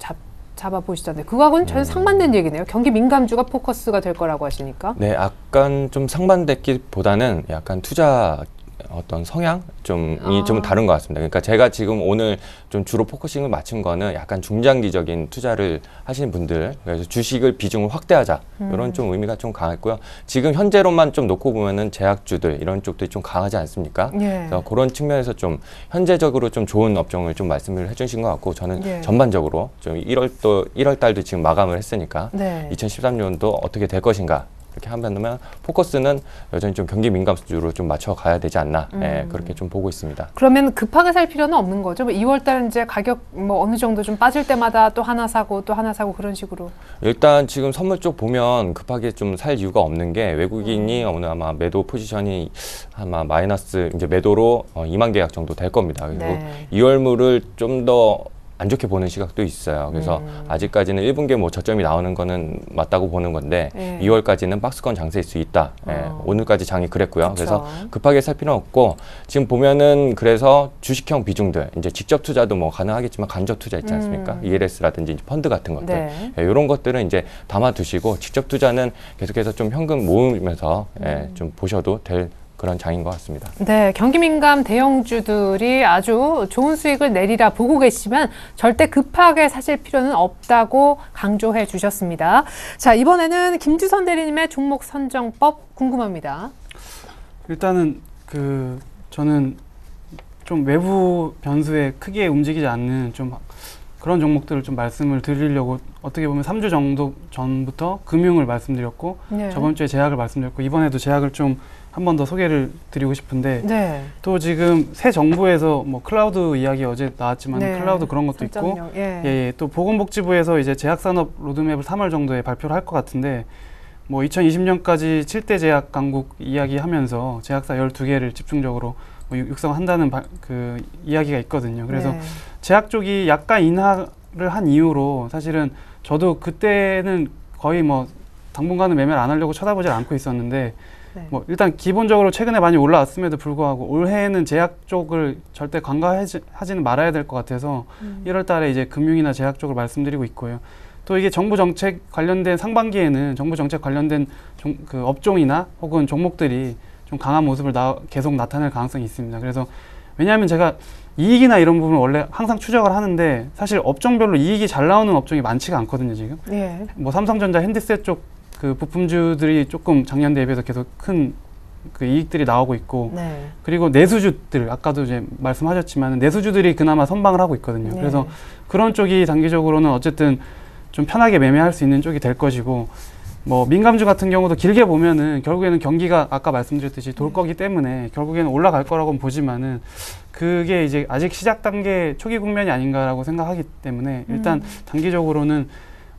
잡아보시던데, 그거하고는 전혀 상반된 얘기네요. 경기 민감주가 포커스가 될 거라고 하시니까. 네, 약간 좀 상반됐기보다는 약간 투자 어떤 성향 좀이 좀 다른 것 같습니다. 그러니까 제가 지금 오늘 좀 주로 포커싱을 맞춘 거는 약간 중장기적인 투자를 하시는 분들, 그래서 주식을 비중을 확대하자 이런 좀 의미가 좀 강했고요. 지금 현재로만 좀 놓고 보면은 제약주들 이런 쪽들이 좀 강하지 않습니까? 예. 그래서 그런 측면에서 좀 현재적으로 좀 좋은 업종을 좀 말씀을 해주신 것 같고, 저는 예. 전반적으로 좀 1월 달도 지금 마감을 했으니까 네. 2013년도 어떻게 될 것인가. 이렇게 한다면 포커스는 여전히 좀 경기 민감주로 좀 맞춰가야 되지 않나, 예, 그렇게 좀 보고 있습니다. 그러면 급하게 살 필요는 없는 거죠? 2월 달은 이제 가격 뭐 어느 정도 좀 빠질 때마다 또 하나 사고 또 하나 사고 그런 식으로. 일단 지금 선물 쪽 보면 급하게 좀 살 이유가 없는 게, 외국인이 오늘 아마 매도 포지션이 아마 마이너스 이제 매도로 2만 계약 정도 될 겁니다. 그리고 네. 2월물을 좀 더 안 좋게 보는 시각도 있어요. 그래서 아직까지는 1분기에 뭐 저점이 나오는 거는 맞다고 보는 건데, 예. 2월까지는 박스권 장세일 수 있다. 예, 오늘까지 장이 그랬고요. 그쵸. 그래서 급하게 살 필요는 없고, 지금 보면은 그래서 주식형 비중들, 이제 직접 투자도 뭐 가능하겠지만 간접 투자 있지 않습니까? ELS라든지 펀드 같은 것들, 네. 예, 이런 것들은 이제 담아두시고, 직접 투자는 계속해서 좀 현금 모으면서 예, 좀 보셔도 될 그런 장인 것 같습니다. 네, 경기 민감 대형주들이 아주 좋은 수익을 내리라 보고 계시면 절대 급하게 사실 필요는 없다고 강조해 주셨습니다. 자, 이번에는 김주선 대리님의 종목 선정법 궁금합니다. 일단은 저는 좀 외부 변수에 크게 움직이지 않는 좀 그런 종목들을 좀 말씀을 드리려고, 어떻게 보면 3주 정도 전부터 금융을 말씀드렸고, 네. 저번 주에 제약을 말씀드렸고, 이번에도 제약을 좀 한 번 더 소개를 드리고 싶은데, 네. 또 지금 새 정부에서 뭐 클라우드 이야기 어제 나왔지만 네. 클라우드 그런 것도 있고, 3.0, 예. 예, 또 보건복지부에서 이제 제약산업 로드맵을 3월 정도에 발표를 할 것 같은데, 뭐 2020년까지 7대 제약 강국 이야기하면서 제약사 12개를 집중적으로 뭐 육성한다는 그 이야기가 있거든요. 그래서 네. 제약 쪽이 약간 인하를 한 이후로, 사실은 저도 그때는 거의 뭐 당분간은 매매를 안 하려고 쳐다보질 않고 있었는데, 네. 뭐 일단 기본적으로 최근에 많이 올라왔음에도 불구하고 올해는 제약 쪽을 절대 간과하지는 말아야 될 것 같아서 1월 달에 이제 금융이나 제약 쪽을 말씀드리고 있고요. 또 이게 정부 정책 관련된 상반기에는 정부 정책 관련된 그 업종이나 혹은 종목들이 좀 강한 모습을 계속 나타낼 가능성이 있습니다. 그래서 왜냐하면 제가 이익이나 이런 부분을 원래 항상 추적을 하는데, 사실 업종별로 이익이 잘 나오는 업종이 많지가 않거든요, 지금. 예. 뭐 삼성전자, 핸드셋 쪽 그 부품주들이 조금 작년 대비해서 계속 큰 그 이익들이 나오고 있고, 네. 그리고 내수주들, 아까도 이제 말씀하셨지만 내수주들이 그나마 선방을 하고 있거든요. 네. 그래서 그런 쪽이 단기적으로는 어쨌든 좀 편하게 매매할 수 있는 쪽이 될 것이고, 뭐 민감주 같은 경우도 길게 보면은 결국에는 경기가 아까 말씀드렸듯이 돌 거기 때문에 결국에는 올라갈 거라고는 보지만은, 그게 이제 아직 시작 단계 초기 국면이 아닌가라고 생각하기 때문에, 일단 단기적으로는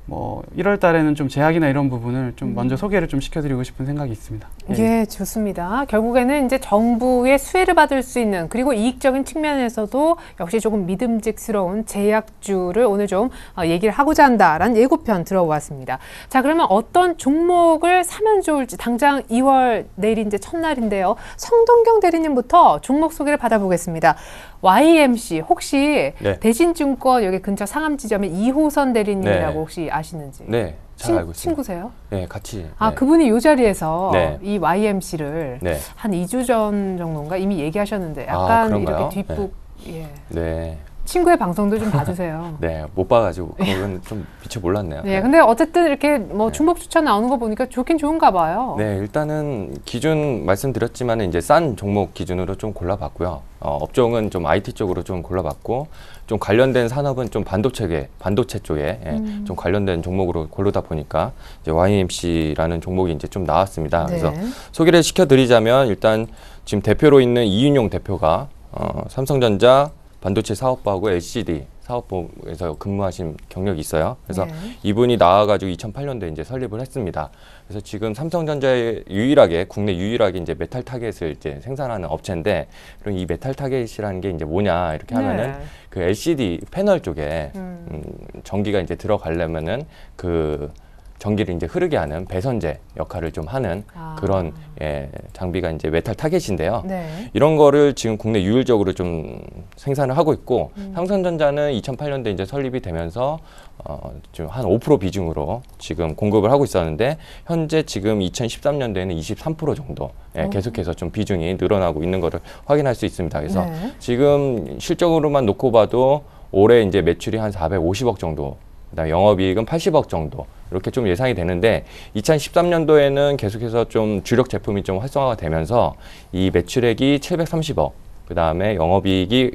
뭐 1월 달에는 좀 제약이나 이런 부분을 좀 먼저 소개를 좀 시켜드리고 싶은 생각이 있습니다. 예, 좋습니다. 결국에는 이제 정부의 수혜를 받을 수 있는, 그리고 이익적인 측면에서도 역시 조금 믿음직스러운 제약주를 오늘 좀 얘기를 하고자 한다라는 예고편 들어보았습니다. 자, 그러면 어떤 종목을 사면 좋을지, 당장 2월 내일이 이제 첫날인데요. 성동경 대리님부터 종목 소개를 받아보겠습니다. YMC 혹시 네. 대신증권 여기 근처 상암 지점의 이호선 대리님이라고 네. 혹시 아시는지? 네, 잘 알고 있습니다. 친구세요? 네, 같이. 아, 네. 그분이 이 자리에서 네. 이 YMC를 네. 한 2주 전 정도인가 이미 얘기하셨는데, 아, 약간 그런가요? 이렇게 뒷북, 예. 네. 친구의 방송도 좀 봐주세요. 네, 못 봐가지고 그건 좀 미처 몰랐네요. 네, 근데 어쨌든 이렇게 뭐 중복 추천 나오는 거 보니까 좋긴 좋은가 봐요. 네, 일단은 기준 말씀드렸지만 이제 싼 종목 기준으로 좀 골라봤고요. 업종은 좀 IT 쪽으로 좀 골라봤고, 좀 관련된 산업은 좀 반도체 쪽에 좀 관련된 종목으로 고르다 보니까 이제 YMC라는 종목이 이제 좀 나왔습니다. 네. 그래서 소개를 시켜드리자면, 일단 지금 대표로 있는 이윤용 대표가 삼성전자 반도체 사업부하고 LCD 사업부에서 근무하신 경력이 있어요. 그래서 네. 이분이 나와가지고 2008년도에 이제 설립을 했습니다. 그래서 지금 삼성전자에 국내 유일하게 이제 메탈 타겟을 이제 생산하는 업체인데, 그럼 이 메탈 타겟이라는 게 이제 뭐냐 이렇게 하면은 네. 그 LCD 패널 쪽에 전기가 이제 들어가려면은 그 전기를 이제 흐르게 하는 배선재 역할을 좀 하는 그런 장비가 이제 메탈 타겟인데요. 네. 이런 거를 지금 국내 유일적으로 좀 생산을 하고 있고, 삼성전자는 2008년도에 이제 설립이 되면서 좀 한 5% 비중으로 지금 공급을 하고 있었는데, 현재 지금 2013년도에는 23% 정도 계속해서 좀 비중이 늘어나고 있는 것을 확인할 수 있습니다. 그래서 네. 지금 실적으로만 놓고 봐도 올해 이제 매출이 한 450억 정도, 그다음에 영업이익은 80억 정도 이렇게 좀 예상이 되는데, 2013년도에는 계속해서 좀 주력 제품이 좀 활성화가 되면서 이 매출액이 730억, 그다음에 영업이익이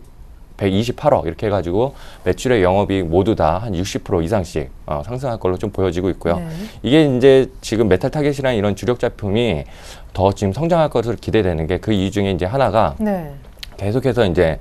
128억 이렇게 해가지고 매출액, 영업이익 모두 다 한 60% 이상씩 상승할 걸로 좀 보여지고 있고요. 네. 이게 이제 지금 메탈 타겟이라는 이런 주력 제품이 더 지금 성장할 것으로 기대되는 게 그 이유 중에 이제 하나가 네. 계속해서 이제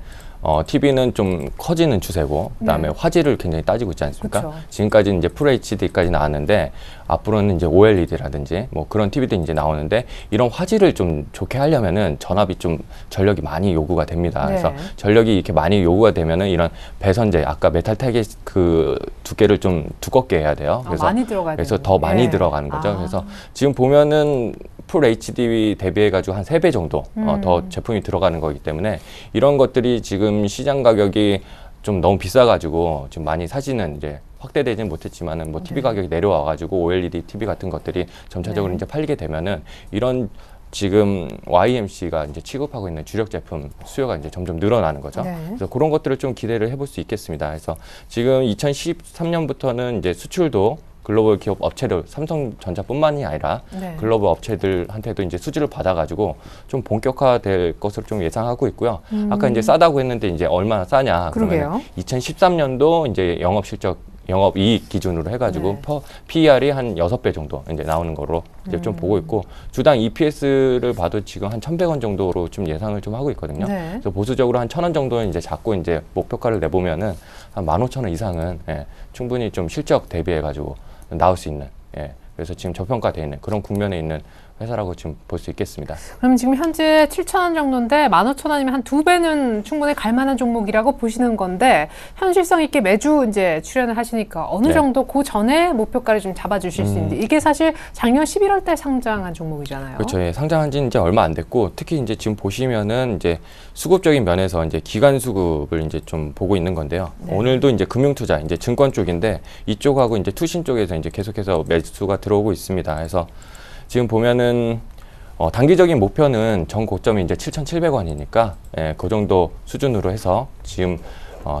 TV는 좀 커지는 추세고, 그다음에 네. 화질을 굉장히 따지고 있지 않습니까? 그쵸. 지금까지는 이제 FHD까지 나왔는데, 앞으로는 이제 OLED라든지 뭐 그런 TV도 이제 나오는데, 이런 화질을 좀 좋게 하려면은 전압이 좀 전력이 많이 요구가 됩니다. 네. 그래서 전력이 이렇게 많이 요구가 되면은 이런 배선재, 아까 메탈 타겟 그 두께를 좀 두껍게 해야 돼요. 그래서 많이 들어가야 그래서 되는군요. 더 많이 예. 들어가는 거죠. 그래서 지금 보면은 풀 HD 대비해가지고 한 3배 정도 더 제품이 들어가는 거기 때문에, 이런 것들이 지금 시장 가격이 좀 너무 비싸가지고 지금 많이 사지는 이제 확대되지는 못했지만은 뭐 TV 가격이 내려와가지고 OLED TV 같은 것들이 점차적으로 이제 팔리게 되면은, 이런 지금 YMC가 이제 취급하고 있는 주력 제품 수요가 이제 점점 늘어나는 거죠. 네. 그래서 그런 것들을 좀 기대를 해볼 수 있겠습니다. 그래서 지금 2013년부터는 이제 수출도 글로벌 기업 업체들, 삼성전자뿐만이 아니라 네. 글로벌 업체들한테도 이제 수주를 받아가지고 좀 본격화될 것으로 좀 예상하고 있고요. 아까 이제 싸다고 했는데 이제 얼마나 싸냐? 그러게요. 그러면 2013년도 이제 영업이익 기준으로 해가지고 네. PER이 한 6배 정도 이제 나오는 거로 이제 좀 보고 있고, 주당 EPS를 봐도 지금 한 1,100원 정도로 좀 예상을 좀 하고 있거든요. 네. 그래서 보수적으로 한 1,000원 정도는 이제 잡고 이제 목표가를 내보면은 한 15,000원 이상은 충분히 좀 실적 대비해가지고 나올 수 있는, 그래서 지금 저평가되어 있는 그런 국면에 있는 회사라고 지금 볼 수 있겠습니다. 그럼 지금 현재 7,000원 정도인데 15,000원이면 한 2배는 충분히 갈 만한 종목이라고 보시는 건데, 현실성 있게 매주 이제 출연을 하시니까 어느 네. 정도 그 전에 목표가를 좀 잡아주실 수 있는데, 이게 사실 작년 11월 때 상장한 종목이잖아요. 그렇죠. 상장한 지는 이제 얼마 안 됐고, 특히 이제 지금 보시면은 이제 수급적인 면에서 이제 기관 수급을 이제 좀 보고 있는 건데요. 네. 오늘도 이제 금융투자, 이제 증권 쪽인데, 이쪽하고 이제 투신 쪽에서 이제 계속해서 매수가 들어오고 있습니다. 그래서 지금 보면은 단기적인 목표는 전 고점이 이제 7,700원이니까 그 정도 수준으로 해서 지금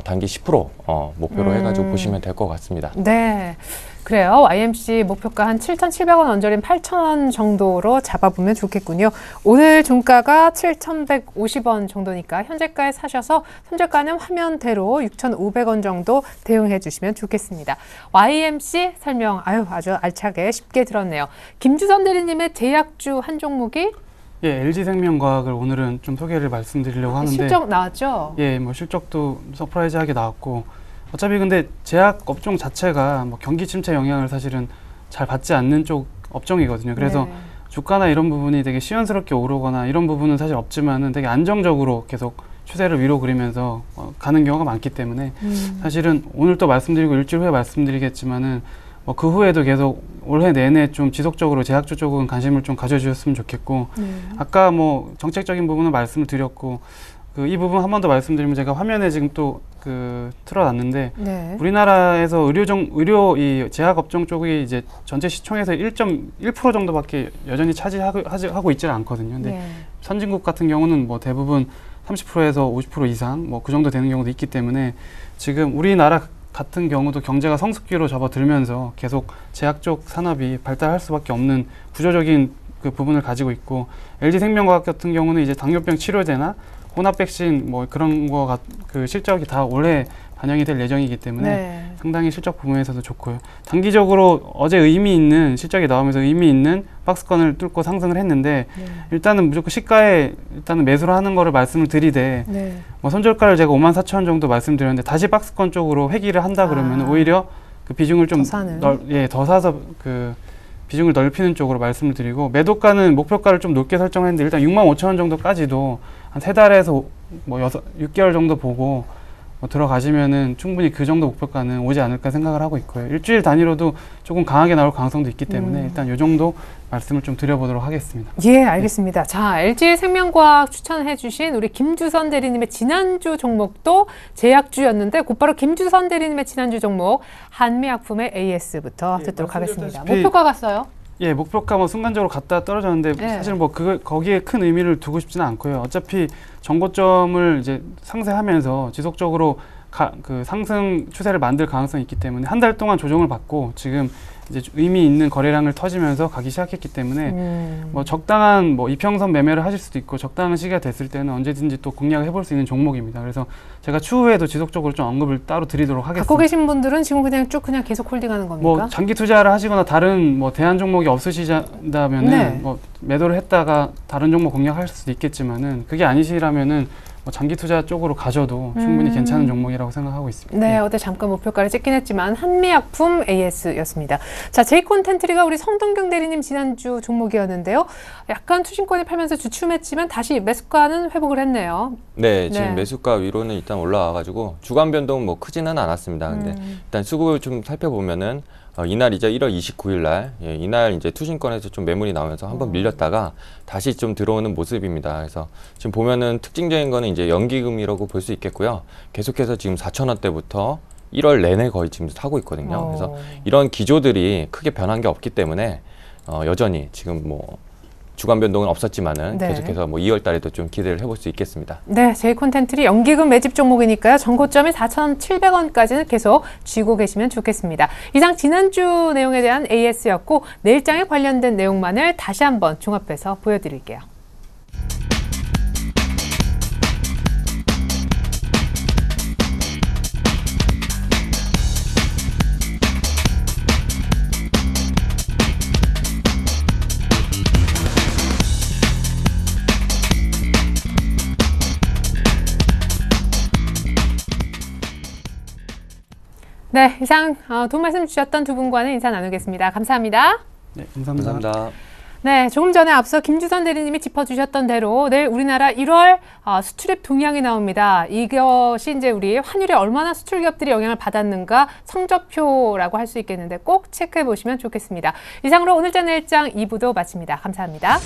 단기 10% 목표로 해가지고 보시면 될 것 같습니다. 네. 그래요. YMC 목표가 한 7,700원 언저리인 8,000원 정도로 잡아보면 좋겠군요. 오늘 종가가 7,150원 정도니까 현재가에 사셔서 현재가는 화면대로 6,500원 정도 대응해 주시면 좋겠습니다. YMC 설명 아주 알차게 쉽게 들었네요. 김주선 대리님의 제약주 한 종목이 LG생명과학을 오늘은 좀 소개를 말씀드리려고 하는데, 실적 나왔죠? 뭐 실적도 서프라이즈하게 나왔고, 어차피 근데 제약 업종 자체가 뭐 경기 침체 영향을 사실은 잘 받지 않는 쪽 업종이거든요. 그래서 네. 주가나 이런 부분이 되게 시원스럽게 오르거나 이런 부분은 사실 없지만은 되게 안정적으로 계속 추세를 위로 그리면서 가는 경우가 많기 때문에 사실은 오늘 또 말씀드리고 일주일 후에 말씀드리겠지만은 뭐 그 후에도 계속 올해 내내 좀 지속적으로 제약주 쪽은 관심을 좀 가져주셨으면 좋겠고, 아까 뭐 정책적인 부분은 말씀을 드렸고, 이 부분 한 번 더 말씀드리면, 제가 화면에 지금 또 틀어놨는데, 네. 우리나라에서 의료 이 제약 업종 쪽이 이제 전체 시총에서 1.1% 정도밖에 여전히 차지하고 있지는 않거든요. 근데 네. 선진국 같은 경우는 뭐 대부분 30%에서 50% 이상 뭐 그 정도 되는 경우도 있기 때문에, 지금 우리나라 같은 경우도 경제가 성숙기로 접어들면서 계속 제약 쪽 산업이 발달할 수밖에 없는 구조적인 그 부분을 가지고 있고, LG생명과학 같은 경우는 이제 당뇨병 치료제나 혼합 백신 뭐 그런 거 그 실적이 다 올해 반영이 될 예정이기 때문에 상당히 실적 부분에서도 좋고요. 단기적으로 어제 의미 있는 실적이 나오면서 의미 있는 박스권을 뚫고 상승을 했는데 일단은 무조건 시가에 일단은 매수를 하는 거를 말씀을 드리되 뭐 손절가를 제가 54,000원 정도 말씀드렸는데 다시 박스권 쪽으로 회귀를 한다 그러면 오히려 그 비중을 좀 더 사서 그 비중을 넓히는 쪽으로 말씀을 드리고 매도가는 목표가를 좀 높게 설정했는데 일단 65,000원 정도까지도 한 3달에서 뭐 6개월 정도 보고 뭐 들어가시면은 충분히 그 정도 목표가는 오지 않을까 생각을 하고 있고요. 일주일 단위로도 조금 강하게 나올 가능성도 있기 때문에 일단 이 정도 말씀을 좀 드려보도록 하겠습니다. 예, 알겠습니다. 자, LG생명과학 추천해 주신 우리 김주선 대리님의 지난주 종목도 제약주였는데 곧바로 김주선 대리님의 지난주 종목 한미약품의 AS부터 듣도록 하겠습니다. 목표가 갔어요? 예, 목표가 뭐 순간적으로 갔다 떨어졌는데 사실 뭐 거기에 큰 의미를 두고 싶지는 않고요. 어차피 정고점을 이제 상쇄하면서 지속적으로 그 상승 추세를 만들 가능성이 있기 때문에 한 달 동안 조정을 받고 지금 이제 의미 있는 거래량을 터지면서 가기 시작했기 때문에 뭐 적당한 뭐 이평선 매매를 하실 수도 있고 적당한 시기가 됐을 때는 언제든지 또 공략을 해볼 수 있는 종목입니다. 그래서 제가 추후에도 지속적으로 좀 언급을 따로 드리도록 하겠습니다. 갖고 계신 분들은 지금 그냥 쭉 그냥 계속 홀딩하는 겁니까? 뭐 장기 투자를 하시거나 다른 뭐 대안 종목이 없으시다면은 뭐 매도를 했다가 다른 종목 공략할 수도 있겠지만은 그게 아니시라면은 뭐 장기 투자 쪽으로 가셔도 충분히 괜찮은 종목이라고 생각하고 있습니다. 네, 어제 잠깐 목표가를 찍긴 했지만 한미약품 AS였습니다. 자, 제이콘텐트리가 우리 성동경 대리님 지난주 종목이었는데요. 약간 투신권이 팔면서 주춤했지만 다시 매수가는 회복을 했네요. 네, 지금 매수가 위로는 일단 올라와가지고 주간 변동 뭐 크지는 않았습니다. 근데 일단 수급을 좀 살펴보면은 이날이죠. 1월 29일 날, 이날 이제 투신권에서 좀 매물이 나오면서 한번 밀렸다가 다시 좀 들어오는 모습입니다. 그래서 지금 보면은 특징적인 거는 이제 연기금이라고 볼 수 있겠고요. 계속해서 지금 4,000원대부터 1월 내내 거의 지금 사고 있거든요. 그래서 이런 기조들이 크게 변한 게 없기 때문에 여전히 지금 뭐 주간 변동은 없었지만은 계속해서 뭐 2월 달에도 좀 기대를 해볼 수 있겠습니다. 네, 제이콘텐트리 연기금 매집 종목이니까요. 전고점이 4,700원까지는 계속 쥐고 계시면 좋겠습니다. 이상 지난주 내용에 대한 AS였고 내일장에 관련된 내용만을 다시 한번 종합해서 보여드릴게요. 네, 이상 도움 말씀 주셨던 두 분과는 인사 나누겠습니다. 감사합니다. 네, 감사합니다. 네, 조금 전에 앞서 김주선 대리님이 짚어주셨던 대로 내일 우리나라 1월 수출입 동향이 나옵니다. 이것이 이제 우리 환율에 얼마나 수출 기업들이 영향을 받았는가 성적표라고 할 수 있겠는데 꼭 체크해 보시면 좋겠습니다. 이상으로 오늘자 내일장 2부도 마칩니다. 감사합니다.